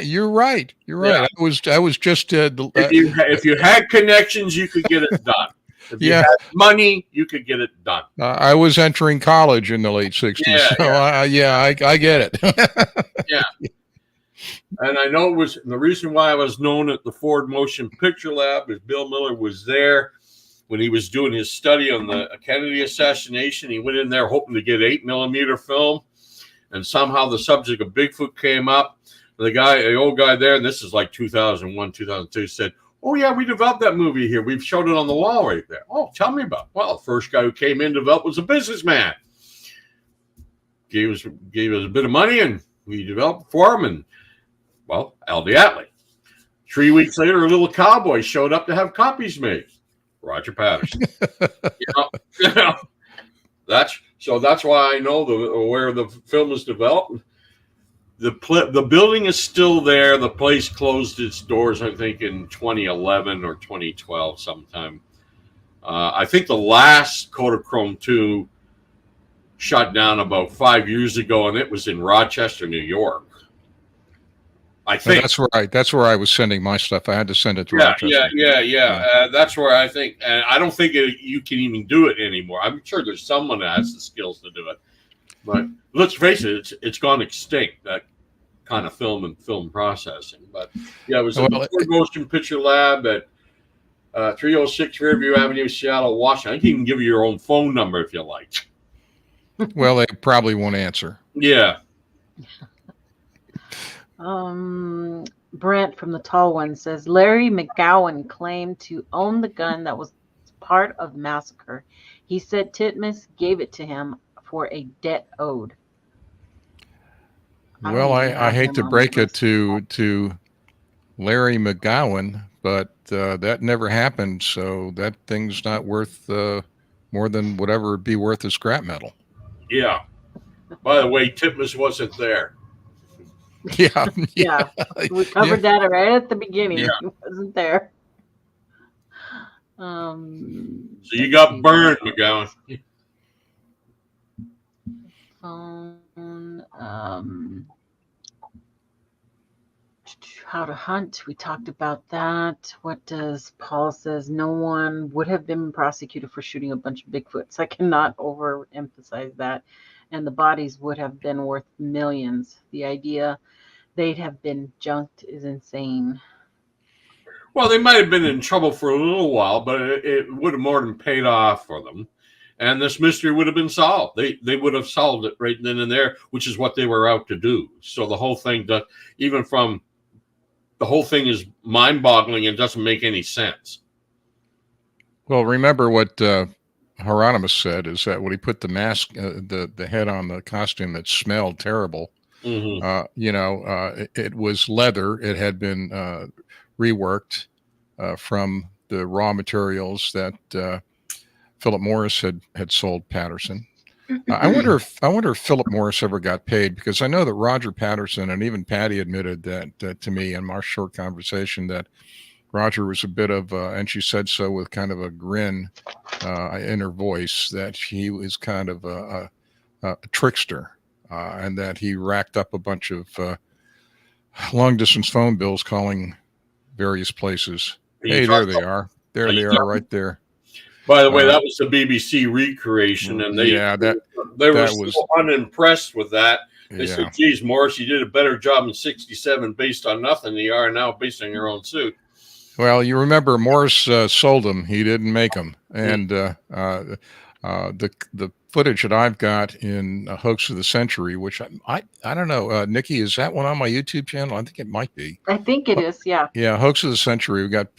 You're right. Yeah. I was just. If you had connections, you could get it done. If you had money, you could get it done. I was entering college in the late 60s. I get it. Yeah. And I know it was the reason why I was known at the Ford Motion Picture Lab is Bill Miller was there when he was doing his study on the Kennedy assassination. He went in there hoping to get 8mm film, and somehow the subject of Bigfoot came up. The old guy there, and this is like 2001, 2002, said, "Oh, yeah, we developed that movie here. We've showed it on the wall right there." "Oh, tell me about it." Well, the first guy who came in to develop was a businessman. Gave us a bit of money, and we developed for him. And, well, Al Diatley. 3 weeks later, a little cowboy showed up to have copies made. Roger Patterson. That's why I know where the film is developed. The building is still there. The place closed its doors, I think, in 2011 or 2012 sometime. I think the last Kodachrome 2 shut down about 5 years ago, and it was in Rochester, New York. I think that's where I was sending my stuff. I had to send it to Rochester. Yeah. That's where I think, and I don't think you can even do it anymore. I'm sure there's someone that has the skills to do it. But let's face it, it's gone extinct, that kind of film and film processing. But yeah, it was in the Ford Motion Picture Lab at 306 Fairview Avenue, Seattle, Washington. I can even give you your own phone number if you like. Well, they probably won't answer. Yeah. Brent from the Tall One says Larry McGowan claimed to own the gun that was part of the massacre. He said Titmus gave it to him for a debt owed. Well, I hate to break it to Larry McGowan, but that never happened. So that thing's not worth more than whatever it'd be worth as scrap metal. Yeah. By the way, Titmus wasn't there. Yeah. Yeah, we covered that right at the beginning. Yeah. He wasn't there. So you Let's got see. burned, McGowan. Phone. How to hunt. We talked about that. What does Paul says? No one would have been prosecuted for shooting a bunch of Bigfoots. I cannot overemphasize that. And the bodies would have been worth millions. The idea they'd have been junked is insane. Well, they might have been in trouble for a little while, but it would have more than paid off for them. And this mystery would have been solved. They would have solved it right then and there, which is what they were out to do. So the whole thing, the whole thing is mind-boggling and doesn't make any sense. Well, remember what Hieronymus said is that when he put the mask, the head on the costume that smelled terrible, it was leather. It had been reworked from the raw materials that Philip Morris had sold Patterson. I wonder if Philip Morris ever got paid, because I know that Roger Patterson and even Patty admitted that to me in our short conversation that Roger was a bit of, and she said so with kind of a grin in her voice, that he was kind of a trickster and that he racked up a bunch of long distance phone bills calling various places. Hey, there they are. There they are right there. By the way, that was the BBC recreation, and they were so unimpressed with that. They said, geez, Morris, you did a better job in 67 based on nothing than you are now based on your own suit. Well, you remember Morris sold them. He didn't make them. And the footage that I've got in Hoax of the Century, which I don't know, Nikki, is that one on my YouTube channel? I think it might be. I think it is, yeah. Yeah, Hoax of the Century. We got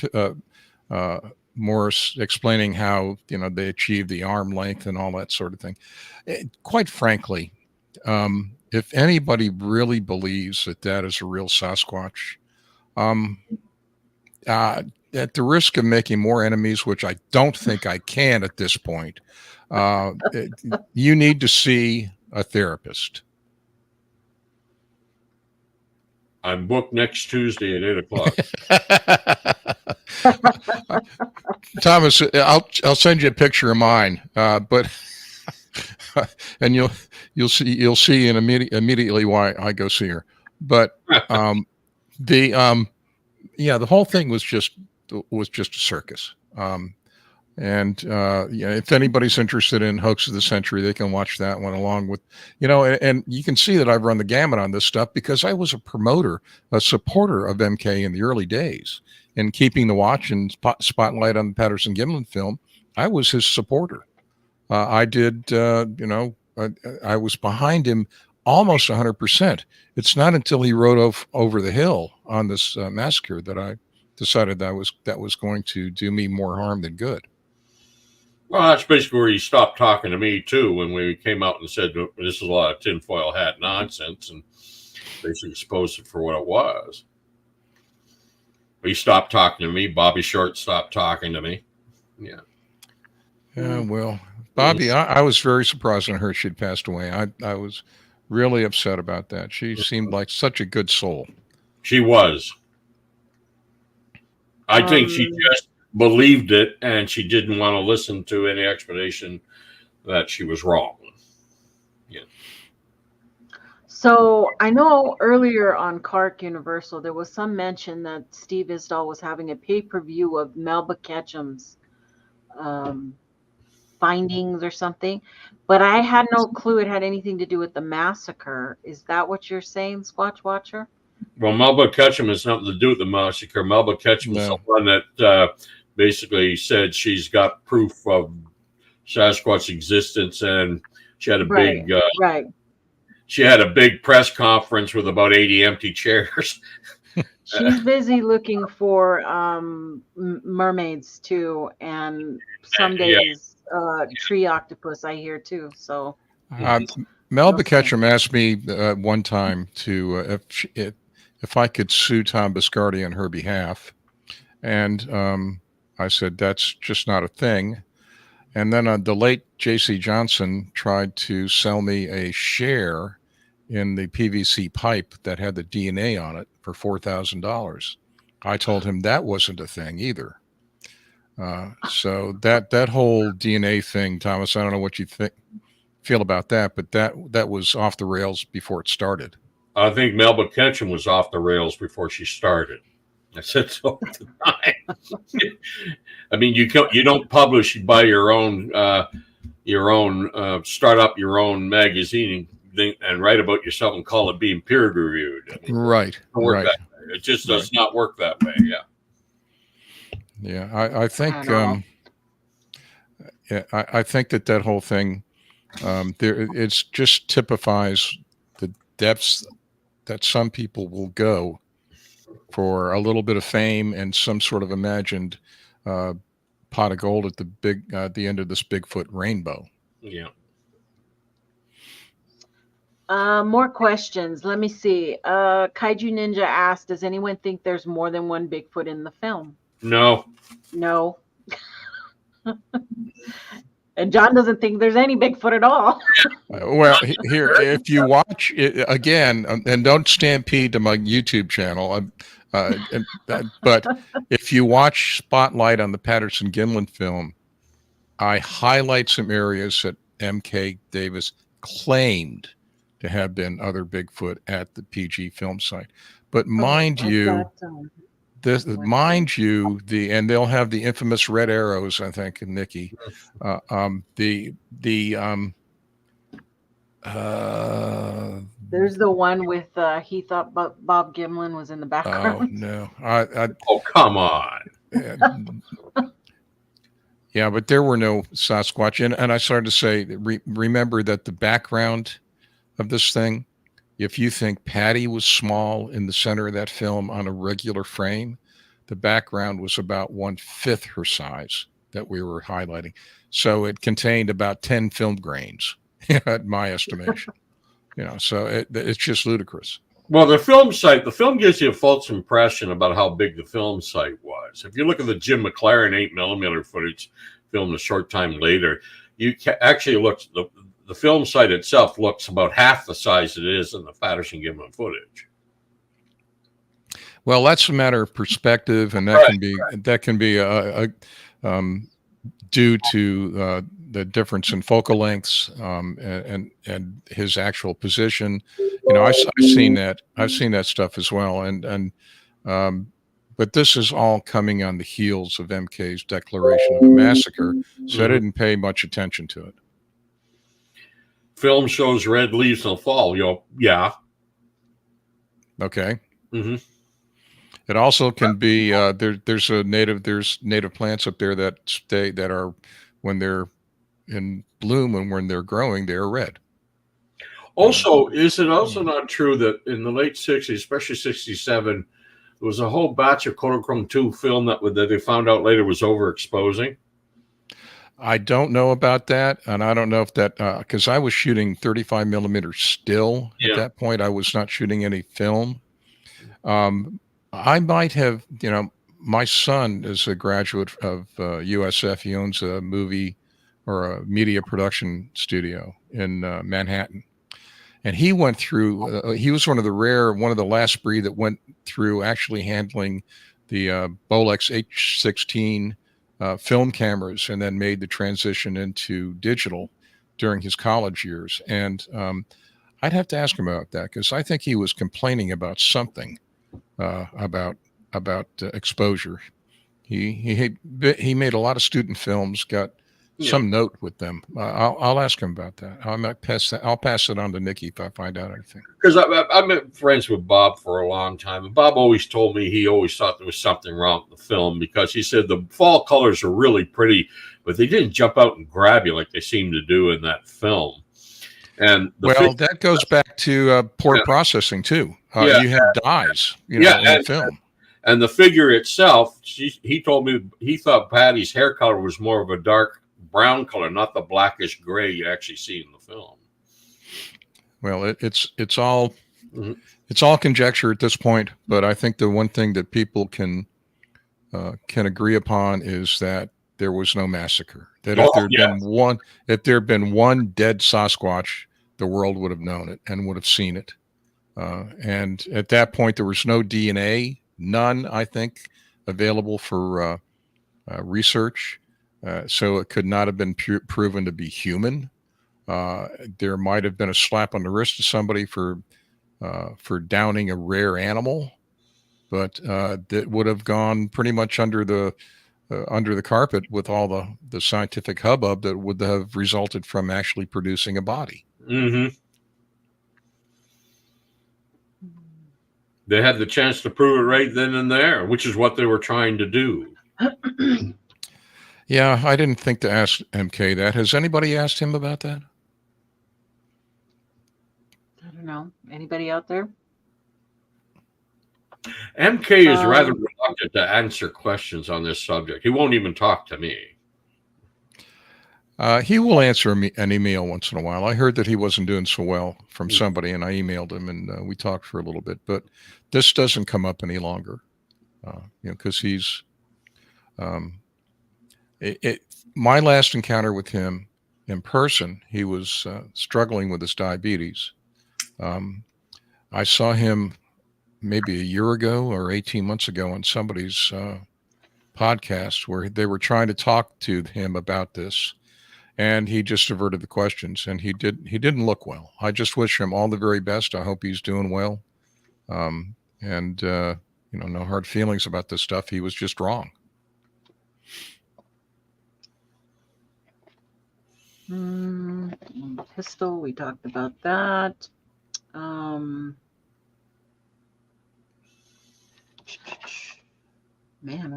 Morris explaining how they achieved the arm length and all that sort of thing. Quite frankly, if anybody really believes that is a real Sasquatch, at the risk of making more enemies, which I don't think I can at this point, you need to see a therapist. I'm booked next Tuesday at 8:00. Thomas, I'll send you a picture of mine, but and you'll see immediately why I go see her. But the whole thing was just a circus. If anybody's interested in Hoax of the Century, they can watch that one along with, and you can see that I've run the gamut on this stuff because I was a supporter of MK in the early days, and keeping the watch and spotlight on the Patterson Gimlin film. I was his supporter. I did, I was behind him almost 100%. It's not until he rode over the hill on this massacre that I decided that was going to do me more harm than good. Well, that's basically where he stopped talking to me, too, when we came out and said this is a lot of tinfoil hat nonsense, and basically exposed it for what it was. He stopped talking to me. Bobby Short stopped talking to me. Yeah. Yeah, well, Bobby, I was very surprised when I heard she'd passed away. I was really upset about that. She seemed like such a good soul. She was. I think she just believed it, and she didn't want to listen to any explanation that she was wrong. Yeah. So I know earlier on Clark Universal, there was some mention that Steve Isdall was having a pay-per-view of Melba Ketchum's findings or something, but I had no clue it had anything to do with the massacre. Is that what you're saying, Squatch Watcher? Well, Melba Ketchum has nothing to do with the massacre. Melba Ketchum is the one that basically said she's got proof of Sasquatch's existence, and she had a big She had a big press conference with about 80 empty chairs. She's busy looking for mermaids too, and some days tree octopus I hear too. So Melba Ketchum asked me one time to if I could sue Tom Biscardi on her behalf, and I said that's just not a thing. And then the late J.C. Johnson tried to sell me a share in the PVC pipe that had the DNA on it for $4,000. I told him that wasn't a thing either. So that whole DNA thing, Thomas, I don't know what you feel about that, but that was off the rails before it started. I think Melba Ketchum was off the rails before she started. I said so all the time. I mean, you don't publish by your own start up your own magazine and write about yourself and call it being peer reviewed. I mean, right. It just does not work that way. Yeah. Yeah, I think I think that whole thing it's just typifies the depths that some people will go for a little bit of fame and some sort of imagined pot of gold at the end of this Bigfoot rainbow. Yeah. More questions. Let me see. Kaiju Ninja asked, does anyone think there's more than one Bigfoot in the film? No. And John doesn't think there's any Bigfoot at all. Well, here, if you watch it again, and don't stampede to my YouTube channel, but if you watch Spotlight on the Patterson Gimlin film, I highlight some areas that M.K. Davis claimed to have been other Bigfoot at the PG film site. But mind you, and they'll have the infamous red arrows, I think, Nikki. There's the one with he thought Bob Gimlin was in the background. Oh no! Oh, come on. Yeah, but there were no Sasquatch, and I started to say, remember that the background of this thing, if you think Patty was small in the center of that film on a regular frame, the background was about 1/5 her size that we were highlighting. So it contained about 10 film grains, at my estimation. So it's just ludicrous. Well, the film gives you a false impression about how big the film site was. If you look at the Jim McLaren 8mm footage filmed a short time later, you actually the film site itself looks about half the size it is in the Patterson Gimlin footage. Well, that's a matter of perspective, and that can be due to the difference in focal lengths and his actual position. I've seen that stuff as well, but this is all coming on the heels of MK's declaration of a massacre, so I didn't pay much attention to it. Film shows red leaves in the fall. Yeah. Okay. Mm-hmm. It also can be there's native plants up there that are, when they're in bloom and when they're growing, they're red. Also, is it also not true that in the late 60s, especially 67, there was a whole batch of Kodachrome 2 film that they found out later was overexposing? I don't know about that, and I don't know if that because I was shooting 35mm still at that point. I was not shooting any film. I might have, my son is a graduate of USF. He owns a movie or a media production studio in Manhattan. And he went through, he was one of the last breed that went through actually handling the Bolex H16 film cameras and then made the transition into digital during his college years. And I'd have to ask him about that, because I think he was complaining about something about exposure. He made a lot of student films, got some note with them. I'll ask him about that. I'll pass it on to Nikki if I find out anything. Because I've been friends with Bob for a long time, and Bob always told me he always thought there was something wrong with the film, because he said the fall colors are really pretty, but they didn't jump out and grab you like they seem to do in that film. And that goes back to poor processing too. You had dyes, in the film. And the figure itself, he told me he thought Patty's hair color was more of a dark brown color, not the blackish gray you actually see in the film. Well, it's all conjecture at this point, but I think the one thing that people can agree upon is that there was no massacre. That Oh, if there had been one dead Sasquatch, the world would have known it and would have seen it. And at that point, there was no DNA, none, I think, available for research. So it could not have been proven to be human. There might have been a slap on the wrist to somebody for downing a rare animal, but that would have gone pretty much under the carpet with all the scientific hubbub that would have resulted from actually producing a body. Mm-hmm. They had the chance to prove it right then and there, which is what they were trying to do. Yeah, I didn't think to ask MK that. Has anybody asked him about that? I don't know. Anybody out there? MK is rather reluctant to answer questions on this subject. He won't even talk to me. He will answer an email once in a while. I heard that he wasn't doing so well from somebody, and I emailed him, and we talked for a little bit. But this doesn't come up any longer, because he's. My last encounter with him in person, he was struggling with his diabetes. I saw him maybe a year ago or 18 months ago on somebody's podcast where they were trying to talk to him about this. And he just averted the questions, and he didn't look well. I just wish him all the very best. I hope he's doing well. No hard feelings about this stuff. He was just wrong. Pistol, we talked about that. Man,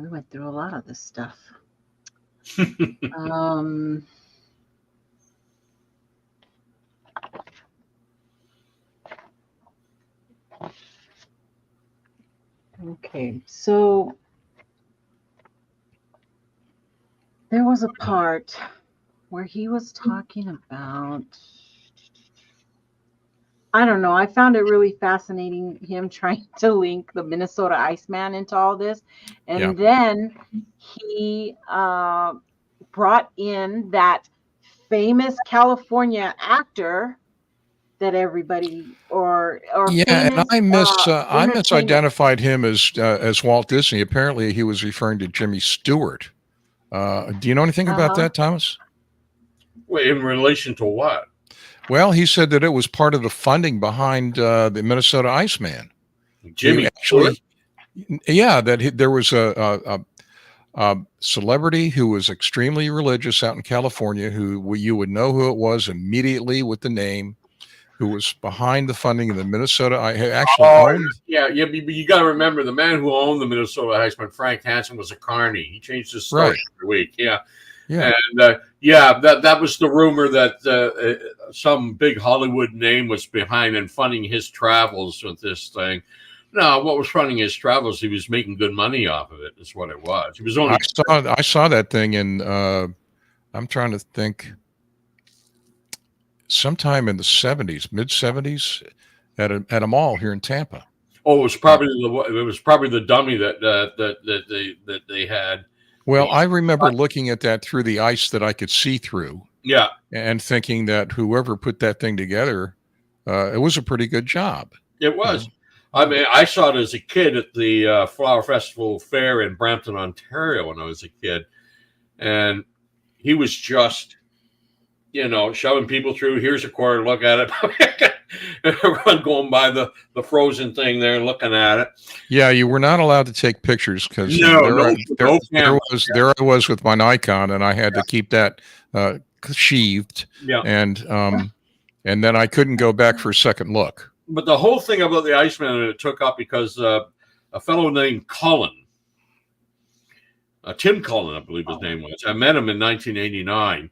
we went through a lot of this stuff. Okay, so there was a part where he was talking about, I don't know, I found it really fascinating, him trying to link the Minnesota Iceman into all this. And then he brought in that famous California actor that everybody or yeah, famous, and I misidentified him as Walt Disney. Apparently, he was referring to Jimmy Stewart. Do you know anything about that, Thomas? Wait, in relation to what? Well, he said that it was part of the funding behind the Minnesota Iceman. Jimmy Stewart? Yeah, that there was a celebrity who was extremely religious out in California, who you would know who it was immediately with the name, who was behind the funding of the Minnesota. You got to remember the man who owned the Minnesota Iceman, Frank Hansen, was a carny. He changed his story every week. Yeah. And that was the rumor that some big Hollywood name was behind and funding his travels with this thing. No, what was funding his travels? He was making good money off of it. Is what it was. He was only. I saw that thing, and I'm trying to think. Sometime in the '70s, mid '70s, at a mall here in Tampa. Oh, it was probably the dummy that they had. Well, I remember looking at that through the ice that I could see through. Yeah, and thinking that whoever put that thing together, it was a pretty good job. It was. I mean, I saw it as a kid at the Flower Festival Fair in Brampton, Ontario, when I was a kid, and he was just, shoving people through. Here's a quarter. Look at it. Everyone going by the frozen thing there and looking at it. Yeah, you were not allowed to take pictures because there I was with my Nikon, and I had to keep that sheathed. Yeah, and then I couldn't go back for a second look. But the whole thing about the Iceman, it took up because a fellow named Cullen, Tim Cullen, I believe his name was. I met him in 1989.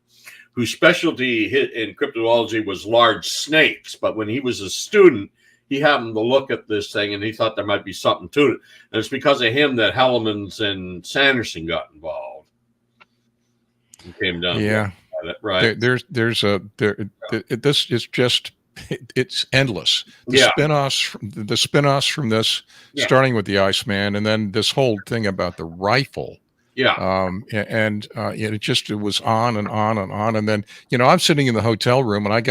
Whose specialty in cryptozoology was large snakes. But when he was a student, he happened to look at this thing and he thought there might be something to it. And it's because of him that Hellemans and Sanderson got involved. He came down. Yeah. Right. This is just, it's endless. The spin-offs from this, starting with the Iceman, and then this whole thing about the rifle. Yeah. It was on and on and on. And then, I'm sitting in the hotel room and I've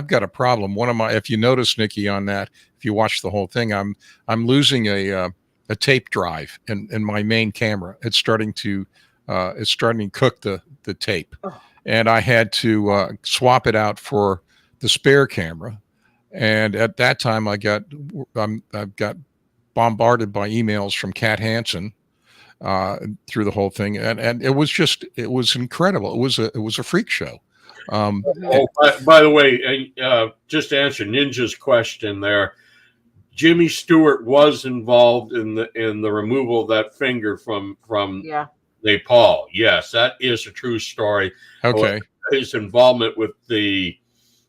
got a problem. If you notice, Nikki, on that, if you watch the whole thing, I'm losing a tape drive in my main camera. It's starting to cook the tape. Oh. And I had to swap it out for the spare camera. And at that time I've got bombarded by emails from Kat Hansen through the whole thing, and it was incredible. It was a freak show. By the way, just to answer Ninja's question there, Jimmy Stewart was involved in the removal of that finger from Nepal. Yes, that is a true story. Okay. His involvement with the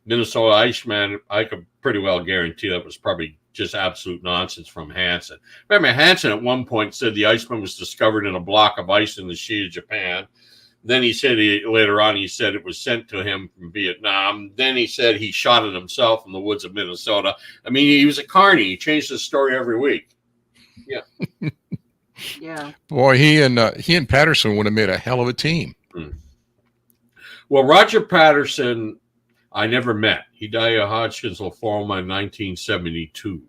Minnesota Iceman, I could pretty well guarantee that was probably just absolute nonsense from Hansen. Remember, Hansen at one point said the Iceman was discovered in a block of ice in the Sea of Japan. Then he said later on it was sent to him from Vietnam. Then he said he shot it himself in the woods of Minnesota. I mean, he was a carny. He changed his story every week. Yeah. Yeah. Boy, he and Patterson would have made a hell of a team. Well, Roger Patterson, I never met. He died of Hodgkin's lymphoma in 1972.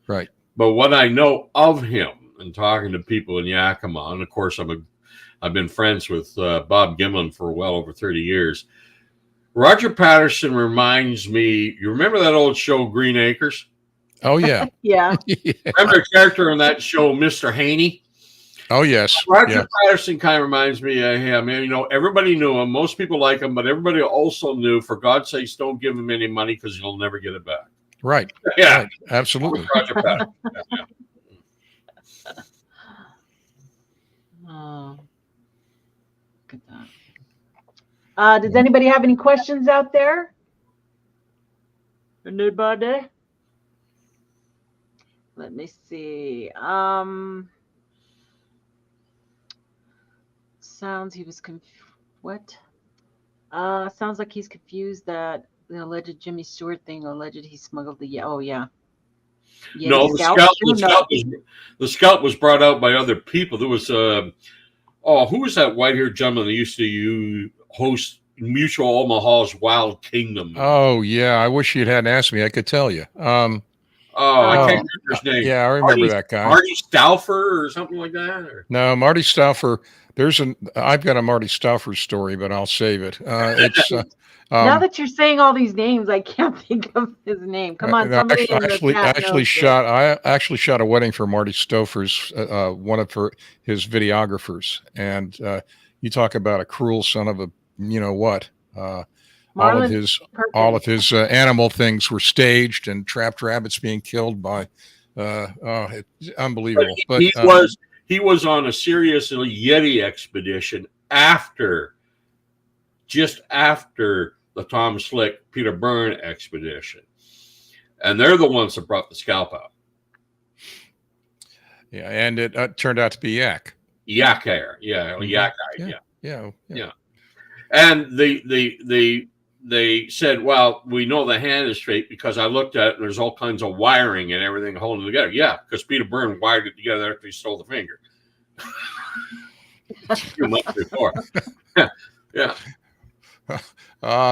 Right. But what I know of him and talking to people in Yakima, and of course I've been friends with Bob Gimlin for well over 30 years. Roger Patterson reminds me, you remember that old show Green Acres? Oh, yeah. Yeah. Remember a character in that show, Mr. Haney? Oh, yes. Roger Patterson kind of reminds me of him. Everybody knew him. Most people like him, but everybody also knew, for God's sakes, don't give him any money because you'll never get it back. Right. Yeah. Right. Absolutely. Roger Patterson. Yeah. Oh, look at that. Does anybody have any questions out there? Anybody? Let me see. Sounds he was what? Sounds like he's confused that the alleged Jimmy Stewart thing, alleged he smuggled the yeah. No, the scalp was brought out by other people. There was who was that white-haired gentleman that used to host Mutual Omaha's Wild Kingdom? Oh yeah, I wish you hadn't asked me. I could tell you. I can't remember his name. Yeah, I remember that guy. Marty Stauffer or something like that? Or? No, Marty Stauffer. I've got a Marty Stauffer story, but I'll save it. It's now that you're saying all these names, I can't think of his name. Come on, somebody I actually shot a wedding for Marty Stauffer's one of his videographers, and you talk about a cruel son of a what. All of his animal things were staged, and trapped rabbits being killed by it's unbelievable. But he was on a serious Yeti expedition just after the Tom Slick, Peter Byrne expedition. And they're the ones that brought the scalp out. Yeah, and it turned out to be yak. Yak hair. Yeah, yak eye. Yeah. And they said, well, we know the hand is straight because I looked at it and there's all kinds of wiring and everything holding it together. Yeah, because Peter Byrne wired it together after he stole the finger. A few months before. Yeah.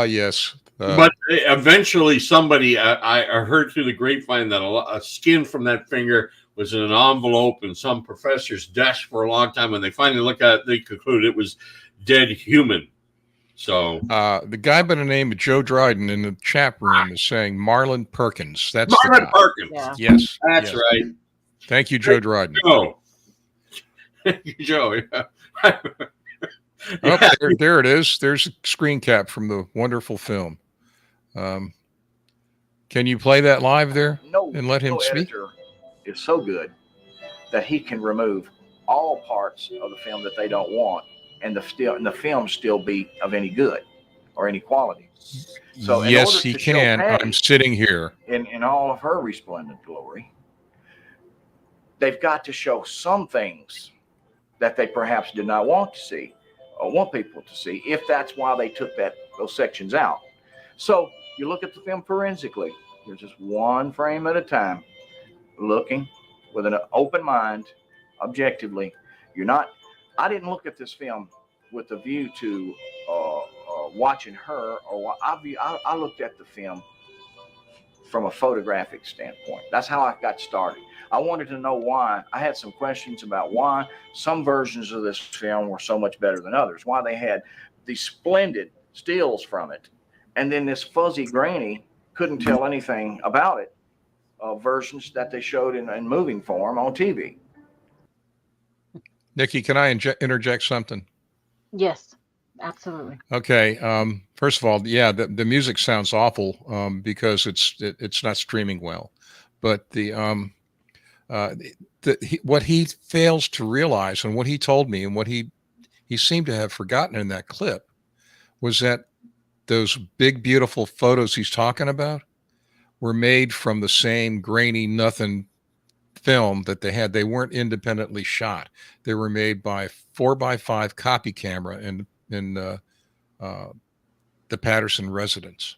Yes. But eventually somebody, I heard through the grapevine that a skin from that finger was in an envelope in some professor's desk for a long time. When they finally looked at it, they concluded it was dead human. So the guy by the name of Joe Dryden in the chat room is saying Marlon Perkins. That's Marlon Perkins. Yeah. Yes. That's right. Thank you, Joe Dryden. Thank you, Joe. Yeah. Oh, there it is. There's a screen cap from the wonderful film. Can you play that live there and let him speak? Editor is so good that he can remove all parts of the film that they don't want, and the film still be of any good or any quality. So yes, he can. I'm sitting here in all of her resplendent glory. They've got to show some things that they perhaps did not want to see or want people to see, if that's why they took those sections out. So you look at the film forensically. You're just one frame at a time, looking with an open mind, objectively. You're not I didn't look at this film with a view to watching her, or I looked at the film from a photographic standpoint. That's how I got started. I wanted to know why. I had some questions about why some versions of this film were so much better than others, why they had these splendid stills from it, and then this fuzzy grainy couldn't tell anything about it, versions that they showed in moving form on TV. Nikki, can I interject something? Yes, absolutely. Okay. First of all, yeah, the music sounds awful because it's not streaming well, but what he fails to realize, and what he told me, and what he seemed to have forgotten in that clip, was that those big, beautiful photos he's talking about were made from the same grainy nothing film that they had. They weren't independently shot. They were made by 4x5 copy camera in the Patterson residence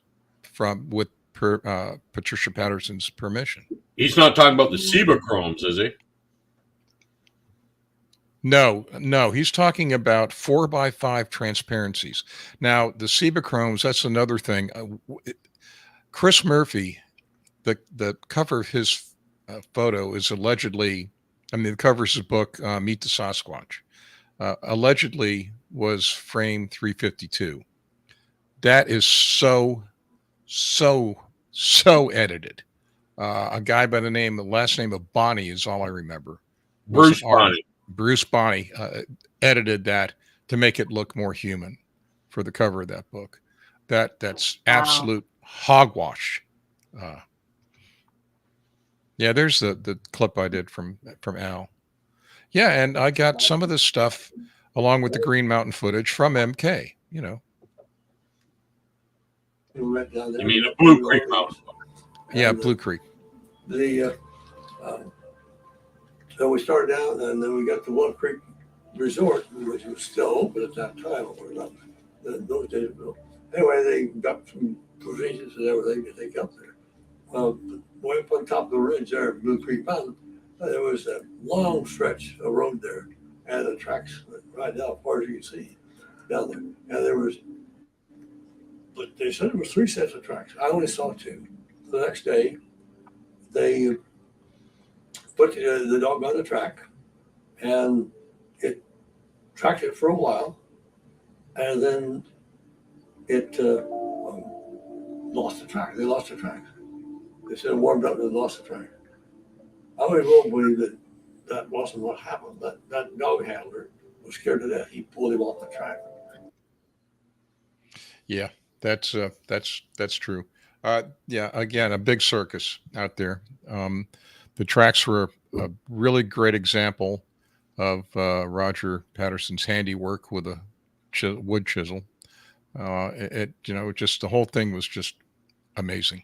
with Patricia Patterson's permission. He's not talking about the Cibachromes, is he? No, he's talking about 4x5 transparencies. Now, the Cibachromes, that's another thing. Chris Murphy, the cover of his photo is allegedly, the cover of his book, Meet the Sasquatch, allegedly was frame 352. That is so edited. A guy by the last name of Bonney is all I remember. Bruce Bonney. Bruce Bonney edited that to make it look more human for the cover of that book. That's absolute hogwash. Yeah, there's the clip I did from Al. Yeah, and I got some of this stuff along with the Green Mountain footage from MK, you know. You mean the Blue Creek Mountain? Yeah, Blue Creek. So we started out, and then we got to Bluff Creek Resort, which was still open at that time. Or not, those days ago. Anyway, they got some provisions and everything to take up there. Way up on top of the ridge there at Blue Creek Mountain, there was a long stretch of road there, and the tracks went right down as far as you can see down there. And there was, but they said there was 3 sets of tracks. I only saw 2. The next day, they put the dog on the track, and it tracked it for a while, and then it lost the track. They lost the track. They said it warmed up and lost the track. I won't believe that wasn't what happened. That dog handler was scared to death. He pulled him off the track. Yeah, that's true. Yeah, again, a big circus out there. The tracks were a really great example of Roger Patterson's handiwork with a wood chisel. Just the whole thing was just amazing.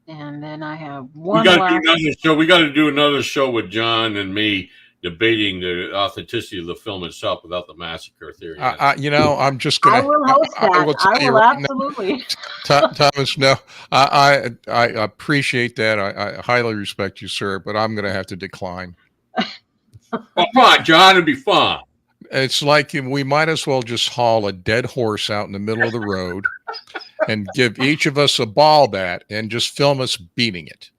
And then I have one. We got to do another show with John and me debating the authenticity of the film itself without the massacre theory. I'm just gonna. I will host that. I will absolutely. Thomas, no, I appreciate that. I highly respect you, sir, but I'm gonna have to decline. Well, come on, John, it'd be fun. It's like we might as well just haul a dead horse out in the middle of the road and give each of us a ball bat and just film us beating it.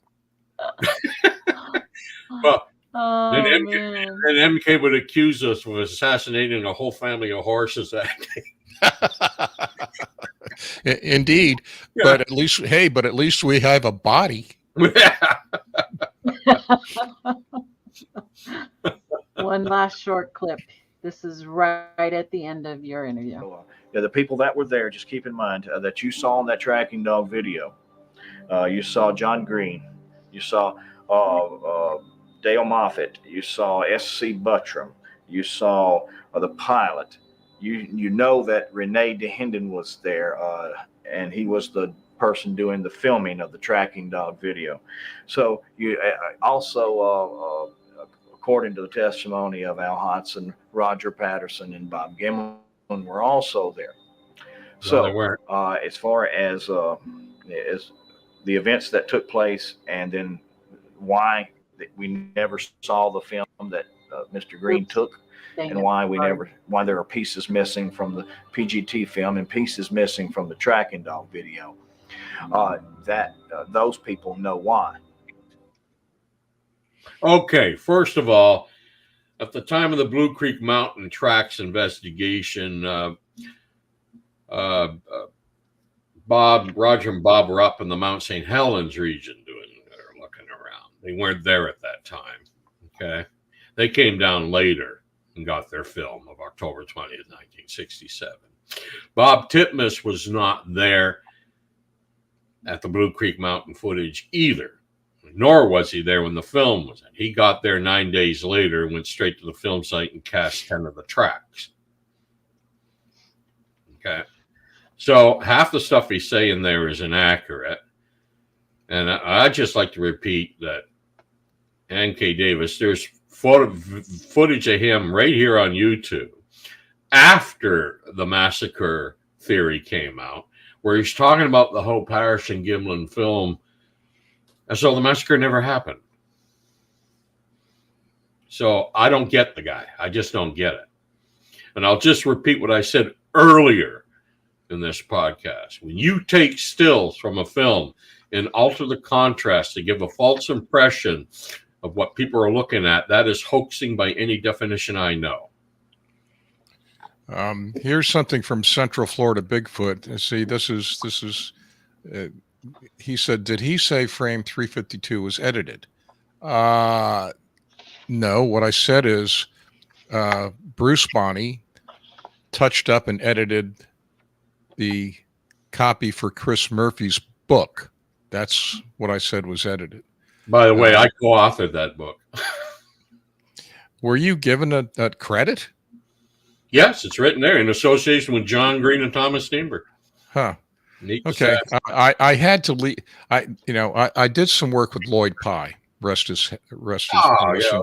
Well, then MK would accuse us of assassinating a whole family of horses that day. Indeed. Yeah. But at least we have a body. One last short clip. This is right at the end of your interview. The people that were there, just keep in mind that you saw in that tracking dog video. You saw John Green. You saw Dale Moffat. You saw S.C. Buttram. You saw the pilot. You know that Renee DeHenden was there, and he was the person doing the filming of the tracking dog video. So you also, according to the testimony of Al Hodson, Roger Patterson, and Bob Gimlin were also there. So as far as the events that took place, and then why we never saw the film that Mr. Green Oops. took, Dang and it. why there are pieces missing from the PGT film and pieces missing from the tracking dog video. Those people know why. Okay, first of all, at the time of the Blue Creek Mountain Tracks investigation, Roger and Bob were up in the Mount St. Helens region looking around. They weren't there at that time. Okay, they came down later and got their film of October 20th, 1967. Bob Titmus was not there at the Blue Creek Mountain footage either, nor was he there when the film was in. He got there 9 days later, went straight to the film site and cast 10 of the tracks. Okay. So half the stuff he's saying there is inaccurate. And I'd just like to repeat that N.K. Davis, there's footage of him right here on YouTube after the massacre theory came out, where he's talking about the Hope Harris and Gimlin film. And so the massacre never happened. So I don't get the guy. I just don't get it. And I'll just repeat what I said earlier in this podcast. When you take stills from a film and alter the contrast to give a false impression of what people are looking at, that is hoaxing by any definition I know. Here's something from Central Florida Bigfoot. See, this is he said, did he say frame 352 was edited? No, what I said is Bruce Bonney touched up and edited the copy for Chris Murphy's book. That's what I said was edited. By the way, I co-authored that book. Were you given that credit? Yes, it's written there in association with John Green and Thomas Steenburg. Huh. Okay. I had to leave. I did some work with Lloyd Pye. Rest in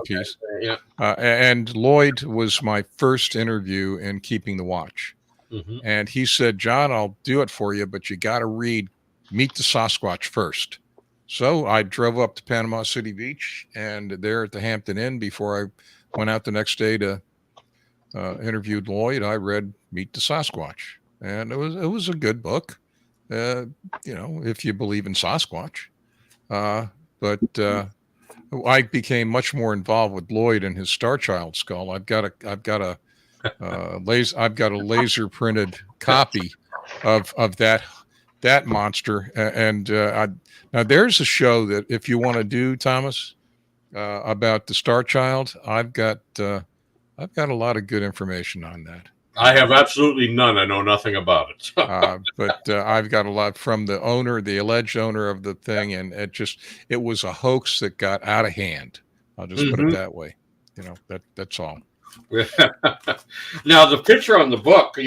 peace. Yeah. And Lloyd was my first interview in Keeping the Watch. Mm-hmm. And he said, John, I'll do it for you, but you got to read Meet the Sasquatch first. So I drove up to Panama City Beach, and there at the Hampton Inn, before I went out the next day to interviewed Lloyd, I read Meet the Sasquatch, and it was a good book, if you believe in Sasquatch. But I became much more involved with Lloyd and his Star Child skull. I've got a laser printed copy of that monster, and now there's a show that if you want to do, Thomas, about the Star Child, I've got a lot of good information on that. I have absolutely none. I know nothing about it. But I've got a lot from the alleged owner of the thing, and it was a hoax that got out of hand. I'll just put it that way. That's all. Now the picture on the book,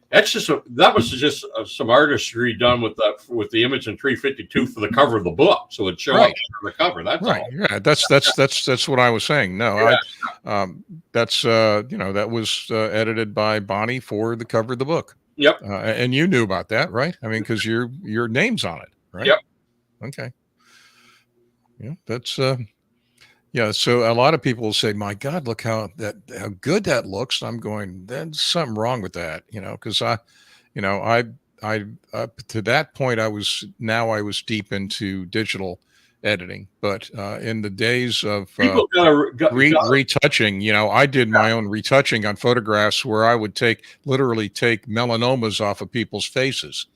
that was just some artistry done with the image in 352 for the cover of the book, so it showed up on the cover. That's right. all. Yeah, that's what I was saying. No, Yeah. That was edited by Bonnie for the cover of the book. Yep. And you knew about that, right? I mean, because your name's on it, right? Yep. Okay. Yeah, that's yeah. So a lot of people will say, "My God, look how good that looks." I'm going, "There's something wrong with that," because I to that point I was deep into digital editing, but in the days of retouching, I did my own retouching on photographs where I would literally take melanomas off of people's faces,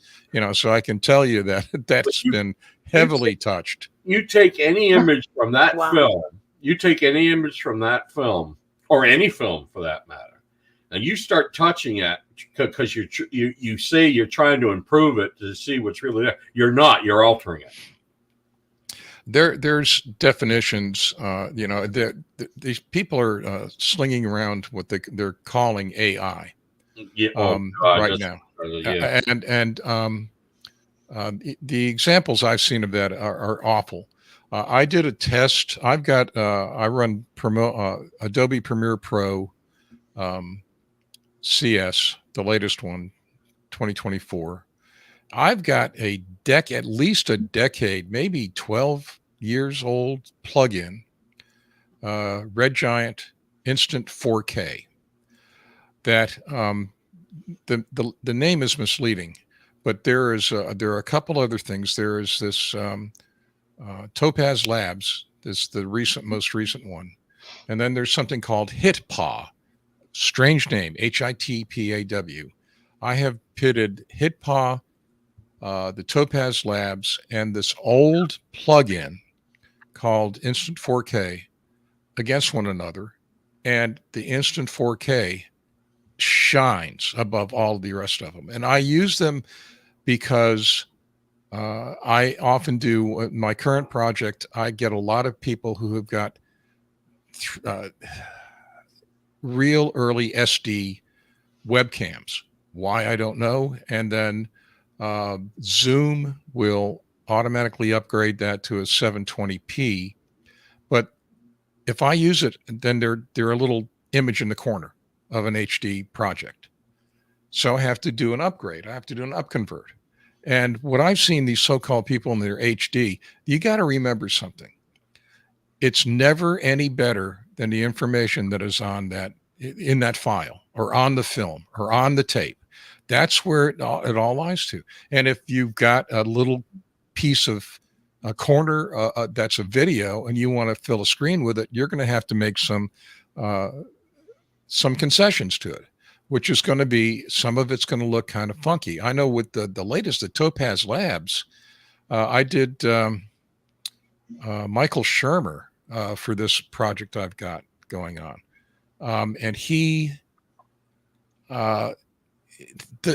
so I can tell you that's been heavily touched. You take any image from that film. You take any image from that film, or any film for that matter, and you start touching it because you say you're trying to improve it to see what's really there. You're not. You're altering it. There's definitions. These people are slinging around what they're calling AI. Right now, the examples I've seen of that are awful. I did a test. I've got I run Adobe Premiere Pro CS, the latest one, 2024. I've got at least a decade, maybe 12 years old plugin Red Giant Instant 4K. That the name is misleading, but there are a couple other things. There is this Topaz Labs, this the most recent one, and then there's something called HitPaw. Strange name, HITPAW. I have pitted HitPaw, the Topaz Labs, and this old plugin called Instant 4K against one another, and the Instant 4K shines above all the rest of them. And I use them because I often do my current project. I get a lot of people who have got real early SD webcams. Why, I don't know. And then Zoom will automatically upgrade that to a 720p. But if I use it, then they're a little image in the corner of an HD project. So I have to do an upgrade. I have to do an upconvert. And what I've seen these so-called people in their HD, you got to remember something. It's never any better than the information that is on that, in that file, or on the film, or on the tape. That's where it all lies to. And if you've got a little piece of a corner that's a video and you want to fill a screen with it, you're going to have to make some concessions to it, which is going to be, some of it's going to look kind of funky. I know with the latest, the Topaz Labs, I did Michael Shermer for this project I've got going on. And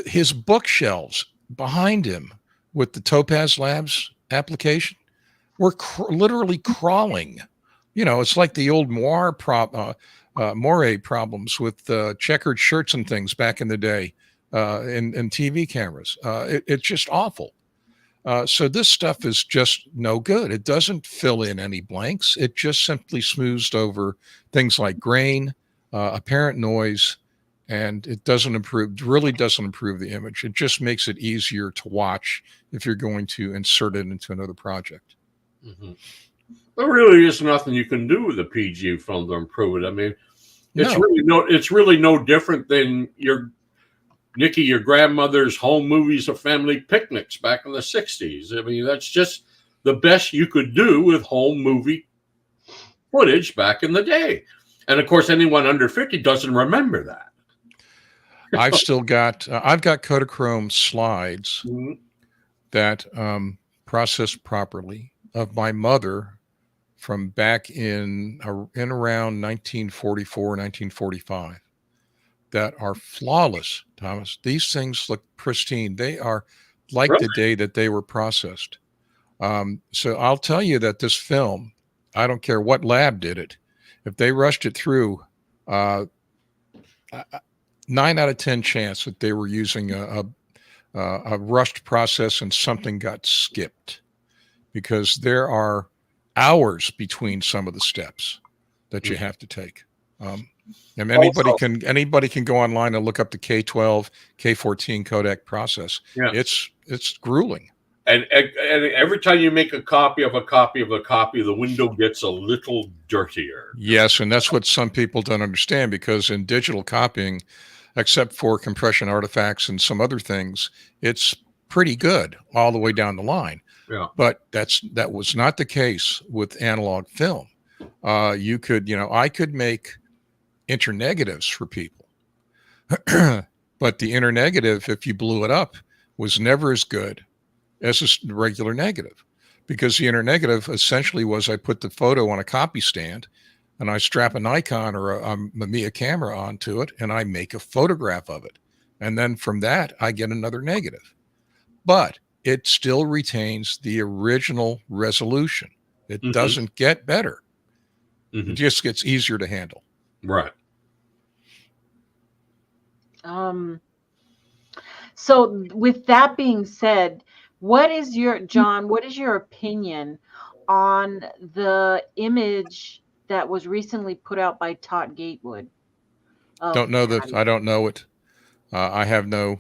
his bookshelves behind him with the Topaz Labs application were literally crawling. You know, it's like the old moire problems with checkered shirts and things back in the day in TV cameras. It's just awful. So this stuff is just no good. It doesn't fill in any blanks. It just simply smooths over things like grain, apparent noise, and it really doesn't improve the image. It just makes it easier to watch if you're going to insert it into another project. Mm-hmm. There really is nothing you can do with a PG film to improve it. I mean, it's really no different than your grandmother's home movies of family picnics back in the 60s. I mean, that's just the best you could do with home movie footage back in the day. And of course, anyone under 50 doesn't remember that. I've got Kodachrome slides mm-hmm. that processed properly of my mother from back in around 1944, 1945 that are flawless, Thomas. These things look pristine. They are like really? The day that they were processed. So I'll tell you that this film, I don't care what lab did it, if they rushed it through, 9 out of 10 chance that they were using a rushed process and something got skipped, because there are hours between some of the steps that you have to take. And anybody can go online and look up the K12, K14 codec process. Yeah. It's grueling. And every time you make a copy of a copy of a copy, the window gets a little dirtier. Yes, and that's what some people don't understand, because in digital copying, except for compression artifacts and some other things, it's pretty good all the way down the line. Yeah. But that was not the case with analog film. I could make internegatives for people, but the internegative, if you blew it up, was never as good as a regular negative, because the internegative essentially was, I put the photo on a copy stand and I strap a Nikon or a Mamiya camera onto it and I make a photograph of it. And then from that, I get another negative, but it still retains the original resolution. It mm-hmm. doesn't get better. Mm-hmm. It just gets easier to handle. Right. So with that being said, what is your opinion on the image that was recently put out by Todd Gatewood? Don't know that. I don't know it. I have no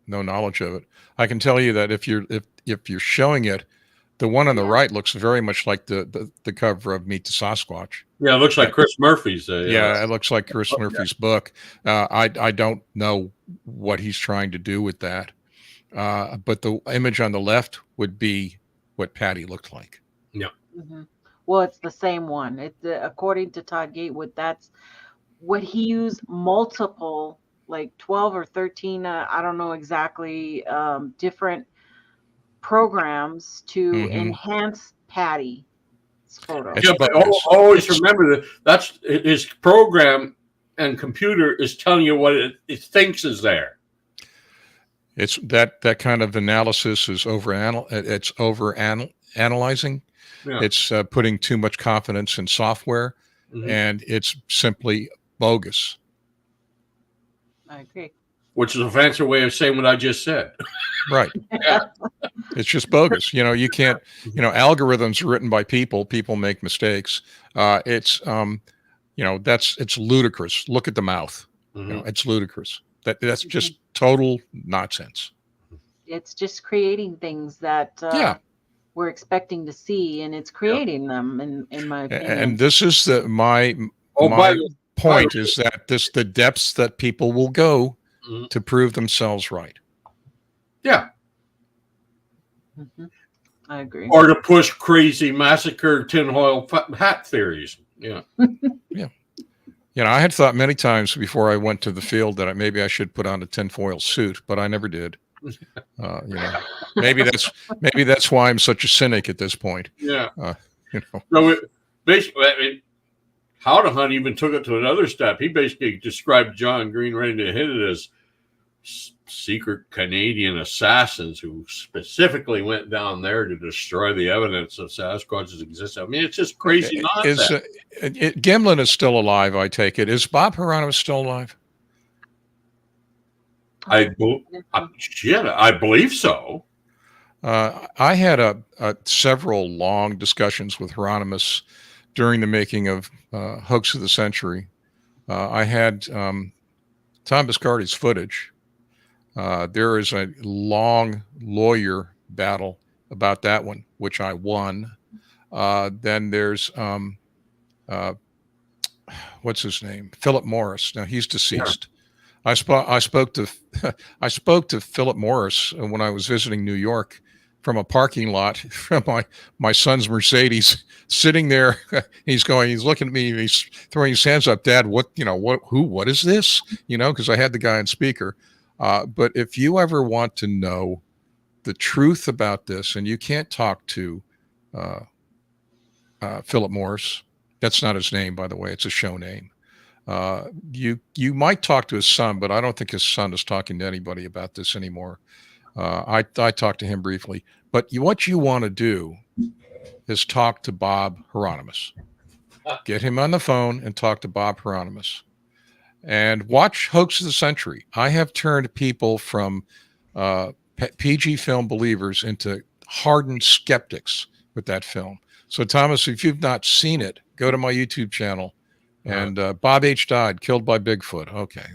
knowledge of it. I can tell you that if you're showing it, The one on the right looks very much like the cover of Meet the Sasquatch. Yeah, it looks like Chris Murphy's. Yeah, it looks like Chris Murphy's book. I don't know what he's trying to do with that. But the image on the left would be what Patty looked like. Yeah. Mm-hmm. Well, it's the same one. According to Todd Gatewood, that's what he used multiple, like 12 or 13, I don't know exactly, different programs to enhance Patty's photo. Yeah, but always remember that's his program and computer is telling you what it thinks is there. It's that kind of analysis is analyzing. Yeah. It's putting too much confidence in software, and it's simply bogus. I agree. Which is a fancy way of saying what I just said. Right. Yeah. It's just bogus. You can't, algorithms are written by people. People make mistakes. It's ludicrous. Look at the mouth. It's ludicrous. That's just total nonsense. It's just creating things that we're expecting to see, and it's creating them in my opinion. And this is my point is that the depths that people will go to prove themselves right. Yeah. I agree. Or to push crazy massacre tinfoil hat theories. Yeah. Yeah. I had thought many times before I went to the field that maybe I should put on a tinfoil suit, but I never did. Maybe that's why I'm such a cynic at this point. Yeah. So basically, I mean, How to Hunt even took it to another step. He basically described John Green ready to hit it as secret Canadian assassins who specifically went down there to destroy the evidence of Sasquatch's existence. I mean, it's just crazy nonsense. Gimlin is still alive, I take it. Is Bob Hieronymus still alive? I believe so. I had several long discussions with Hieronymus during the making of Hoax of the Century. I had Tom Biscardi's footage. There is a long lawyer battle about that one, which I won. Then there's what's his name? Philip Morris. Now he's deceased. I spoke to Philip Morris when I was visiting New York from a parking lot from my son's Mercedes, sitting there. He's looking at me, he's throwing his hands up. Dad, what is this? Because I had the guy on speaker. But if you ever want to know the truth about this, and you can't talk to Philip Morris, that's not his name, by the way, it's a show name. You might talk to his son, but I don't think his son is talking to anybody about this anymore. I talked to him briefly, but what you want to do is talk to Bob Hieronymus. Get him on the phone and talk to Bob Hieronymus. And watch Hoax of the Century. I have turned people from PG film believers into hardened skeptics with that film. So, Thomas, if you've not seen it, go to my YouTube channel. And Bob H. died, killed by Bigfoot. Okay,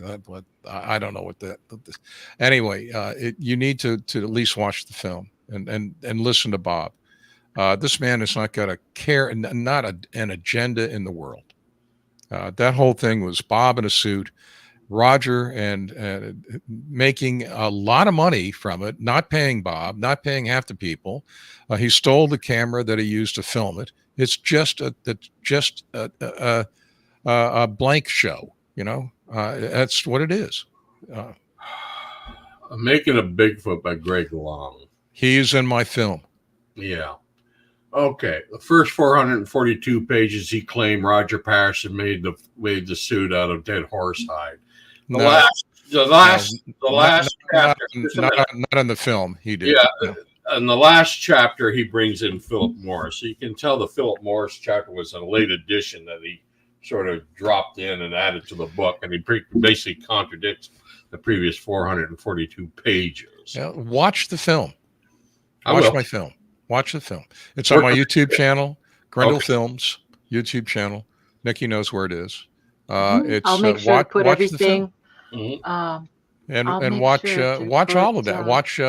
I don't know what that. Anyway, you need to at least watch the film and listen to Bob. This man has not got a care, not an agenda in the world. That whole thing was Bob in a suit, Roger, and making a lot of money from it, not paying Bob, not paying half the people. He stole the camera that he used to film it. It's just a blank show, that's what it is. Making a Bigfoot by Greg Long. He's in my film. Yeah. Okay. The first 442 pages, he claimed Roger Patterson made the suit out of dead horse hide. The last chapter. Not in the film. He did. Yeah. No. In the last chapter, he brings in Philip Morris. So you can tell the Philip Morris chapter was a late addition that he sort of dropped in and added to the book, and he basically contradicts the previous 442 pages. Yeah, watch the film. Watch my film. Watch the film. It's on my YouTube channel, Grendel Films YouTube channel. Nikki knows where it is. I'll make sure to put everything. And watch all of that. Watch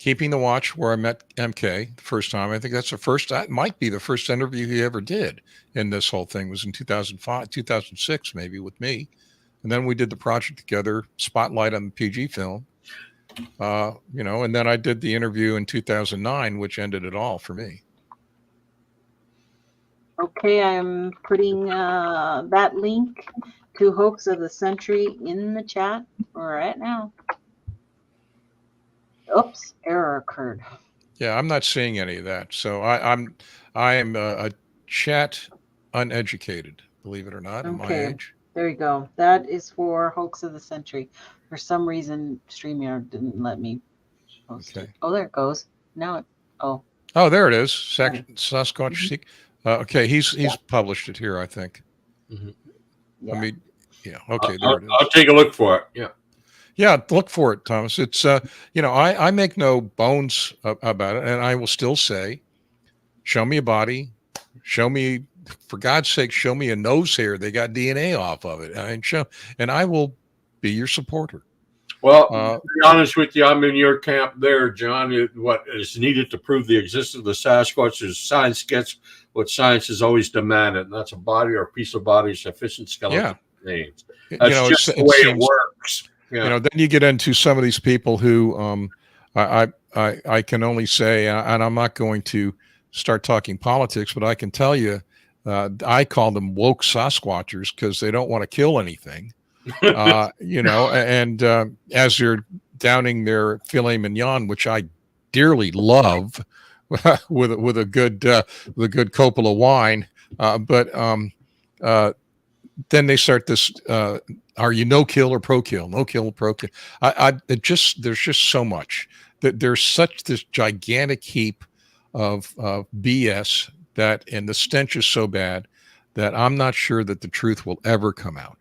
Keeping the Watch, where I met MK the first time. I think that might be the first interview he ever did in this whole thing, was in 2005, 2006, maybe, with me. And then we did the project together, Spotlight on the PG film, and then I did the interview in 2009, which ended it all for me. Okay, I'm putting that link to Hoax of the Century in the chat right now. Oops, error occurred. Yeah, I'm not seeing any of that. So I am a chat uneducated, believe it or not, at my age. There you go. That is for Hoax of the Century. For some reason, StreamYard didn't let me post it. Oh, there it goes. Now it. Oh, there it is. Sasquatch Secrets. Okay, he's published it here, I think. Mm-hmm. Yeah. Okay, there it is. I'll take a look for it. Yeah. Yeah, look for it, Thomas. It's I make no bones about it, and I will still say, show me a body, show me, for God's sake, show me a nose hair. They got DNA off of it, and I will be your supporter. Well, to be honest with you, I'm in your camp there, John. What is needed to prove the existence of the Sasquatch is science gets what science has always demanded, and that's a body or a piece of body sufficient skeleton names. That's just the way it works. Yeah. Then you get into some of these people who I can only say, and I'm not going to start talking politics, but I can tell you, I call them woke Sasquatchers because they don't want to kill anything, and as they're downing their filet mignon, which I dearly love, with a good Coppola wine, but then they start this. Are you no kill or pro kill? No kill or pro kill. There's just so much that there's such this gigantic heap of BS and the stench is so bad that I'm not sure that the truth will ever come out.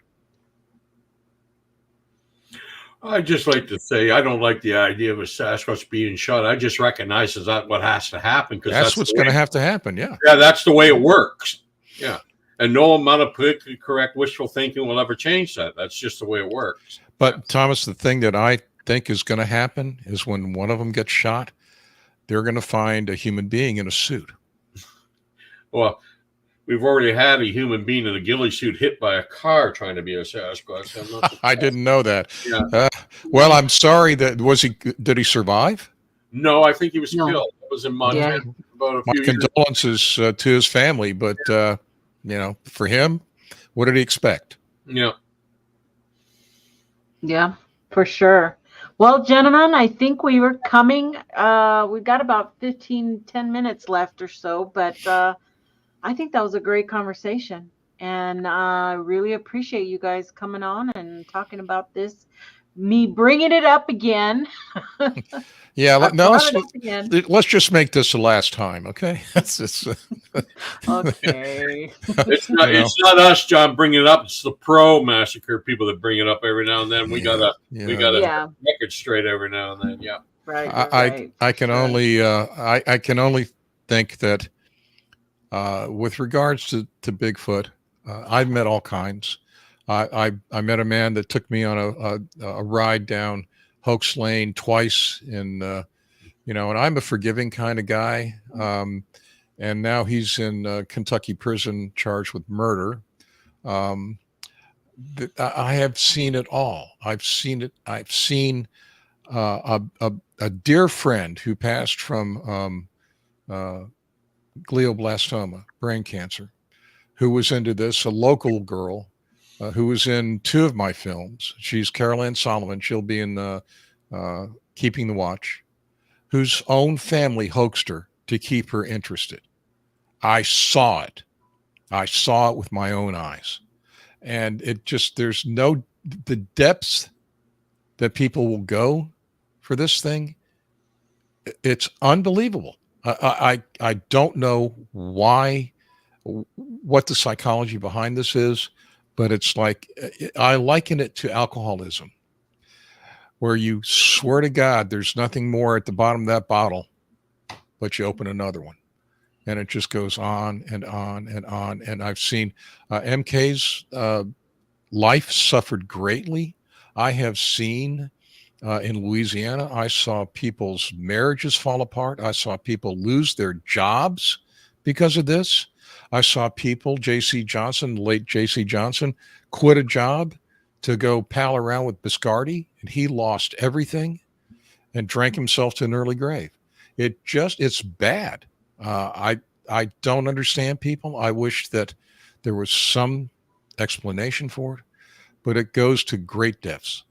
I'd just like to say I don't like the idea of a Sasquatch being shot. I just recognize that's what has to happen, because that's what's going to have to happen. Yeah, that's the way it works. Yeah. And no amount of politically correct wishful thinking will ever change that. That's just the way it works. But Thomas, the thing that I think is going to happen is when one of them gets shot, they're going to find a human being in a suit. Well, we've already had a human being in a ghillie suit hit by a car trying to be a Sasquatch. I didn't know that. Yeah. Well, I'm sorry. Did he survive? No, I think he was killed. It was in Montana. Yeah. About a My few condolences to his family, but for him, what did he expect? Yeah. Yeah, for sure. Well, gentlemen, I think we were coming. We've got about 10 minutes left or so, but I think that was a great conversation. And I really appreciate you guys coming on and talking about this. Me bringing it up again. Yeah, let's just make this the last time, okay? Okay. It's not us, John, bringing it up. It's the pro massacre people that bring it up every now and then. We gotta record straight every now and then. Yeah. Right. I can only I can only think that with regards to Bigfoot, I've met all kinds. I met a man that took me on a ride down Hoax Lane twice and I'm a forgiving kind of guy. And now he's in Kentucky prison charged with murder. I have seen it all. I've seen it. I've seen a dear friend who passed from glioblastoma, brain cancer, who was into this, a local girl who was in 2 of my films. She's Carol Ann Solomon. She'll be in Keeping the Watch, whose own family hoaxed her to keep her interested. I saw it. I saw it with my own eyes. And there's the depths that people will go for this thing. It's unbelievable. I don't know what the psychology behind this is, but it's like, I liken it to alcoholism, where you swear to God there's nothing more at the bottom of that bottle, but you open another one. And it just goes on and on and on. And I've seen MK's life suffered greatly. I have seen in Louisiana. I saw people's marriages fall apart. I saw people lose their jobs because of this. I saw people, J.C. Johnson, late J.C. Johnson, quit a job to go pal around with Biscardi, and he lost everything and drank himself to an early grave. It's bad. I don't understand people. I wish that there was some explanation for it, but it goes to great depths.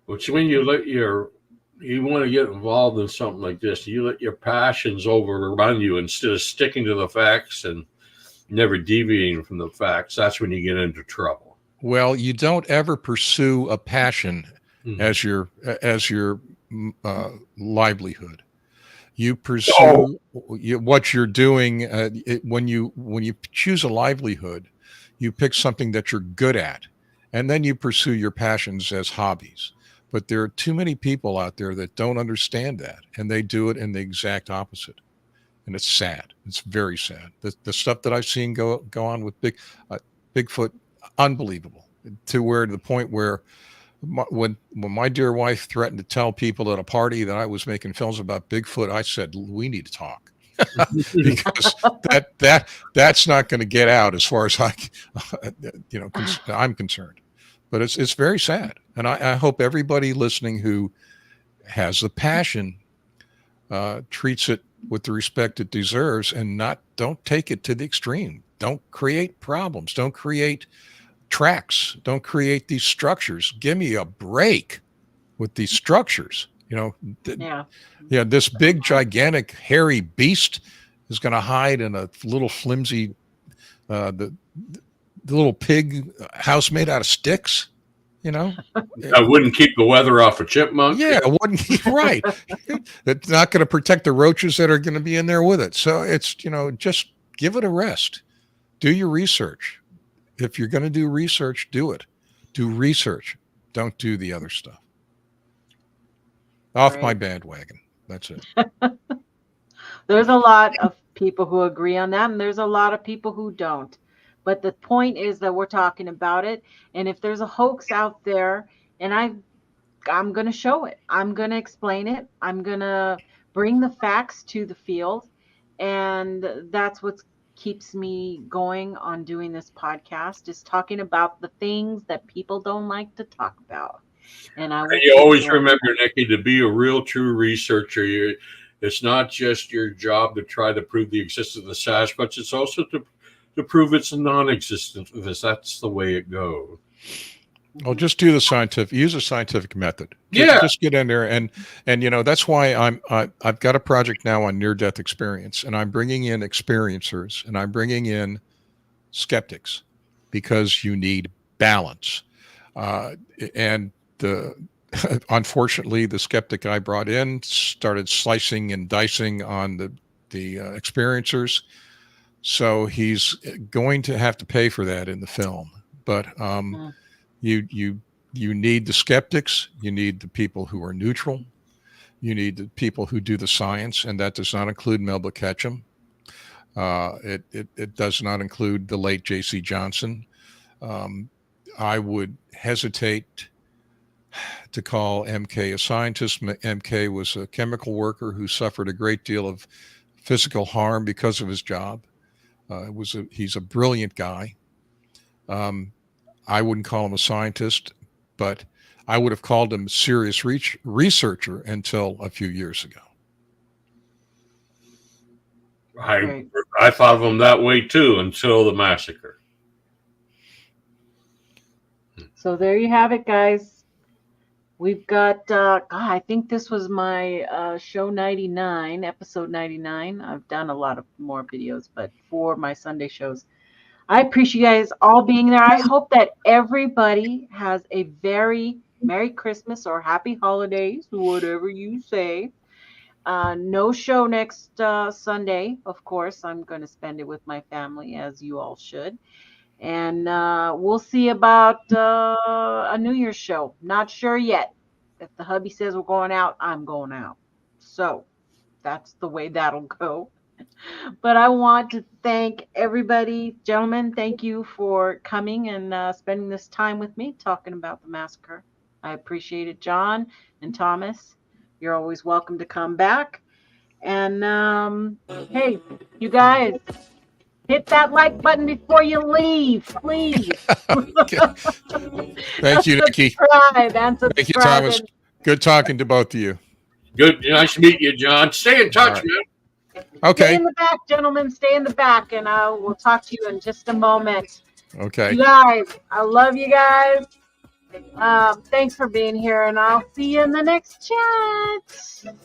Which when you want to get involved in something like this, you let your passions overrun you instead of sticking to the facts and never deviating from the facts. That's when you get into trouble. Well, you don't ever pursue a passion as your livelihood. You pursue what you're doing. When you choose a livelihood, you pick something that you're good at, and then you pursue your passions as hobbies. But there are too many people out there that don't understand that, and they do it in the exact opposite. And it's sad. It's very sad. The stuff that I've seen go on with Bigfoot, unbelievable. To the point where when my dear wife threatened to tell people at a party that I was making films about Bigfoot, I said, we need to talk. Because that's not going to get out as far as I'm concerned. But it's very sad. And I hope everybody listening who has the passion treats it with the respect it deserves, and don't take it to the extreme. Don't create problems. Don't create tracks. Don't create these structures. Give me a break with these structures. This big, gigantic, hairy beast is going to hide in a little flimsy, the little pig house made out of sticks. I wouldn't keep the weather off a chipmunk. Yeah, it wouldn't. Right. It's not going to protect the roaches that are going to be in there with it. So it's, just give it a rest. Do your research. If you're going to do research, do it. Do research. Don't do the other stuff. Off my bandwagon. That's it. There's a lot of people who agree on that, and there's a lot of people who don't. But the point is that we're talking about it. And if there's a hoax out there, and I'm going to show it. I'm going to explain it. I'm going to bring the facts to the field. And that's what keeps me going on doing this podcast, is talking about the things that people don't like to talk about. And you always remember, Nikki, to be a real true researcher. It's not just your job to try to prove the existence of the Sasquatch. It's also to prove it's non-existent. That's the way it goes. Well, just use a scientific method. Just get in there, and that's why I've got a project now on near-death experience, and I'm bringing in experiencers, and I'm bringing in skeptics, because you need balance. And unfortunately, the skeptic I brought in started slicing and dicing on the experiencers. So he's going to have to pay for that in the film. But you need the skeptics. You need the people who are neutral. You need the people who do the science, and that does not include Melba Ketchum. It does not include the late J.C. Johnson. I would hesitate to call MK a scientist. MK was a chemical worker who suffered a great deal of physical harm because of his job. He's a brilliant guy. I wouldn't call him a scientist, but I would have called him a serious researcher until a few years ago. I thought of him that way too until the massacre. So there you have it, guys. We've got, I think this was my show 99, episode 99. I've done a lot of more videos, but for my Sunday shows. I appreciate you guys all being there. I hope that everybody has a very Merry Christmas or Happy Holidays, whatever you say. No show next Sunday, of course. I'm going to spend it with my family, as you all should. And we'll see about a New Year's show. Not sure yet. If the hubby says we're going out, I'm going out. So that's the way that'll go. But I want to thank everybody. Gentlemen, thank you for coming and spending this time with me talking about the massacre. I appreciate it. John and Thomas, you're always welcome to come back. And hey, you guys, hit that like button before you leave, please. Okay. Thank you, Nikki. Subscribe and subscribe. Thank you, Thomas. Good talking to both of you. Good. Nice to meet you, John. Stay in touch, All right. man. Stay Okay. in the back, gentlemen. Stay in the back, and we'll talk to you in just a moment. Okay. You guys, I love you guys. Thanks for being here, and I'll see you in the next chat.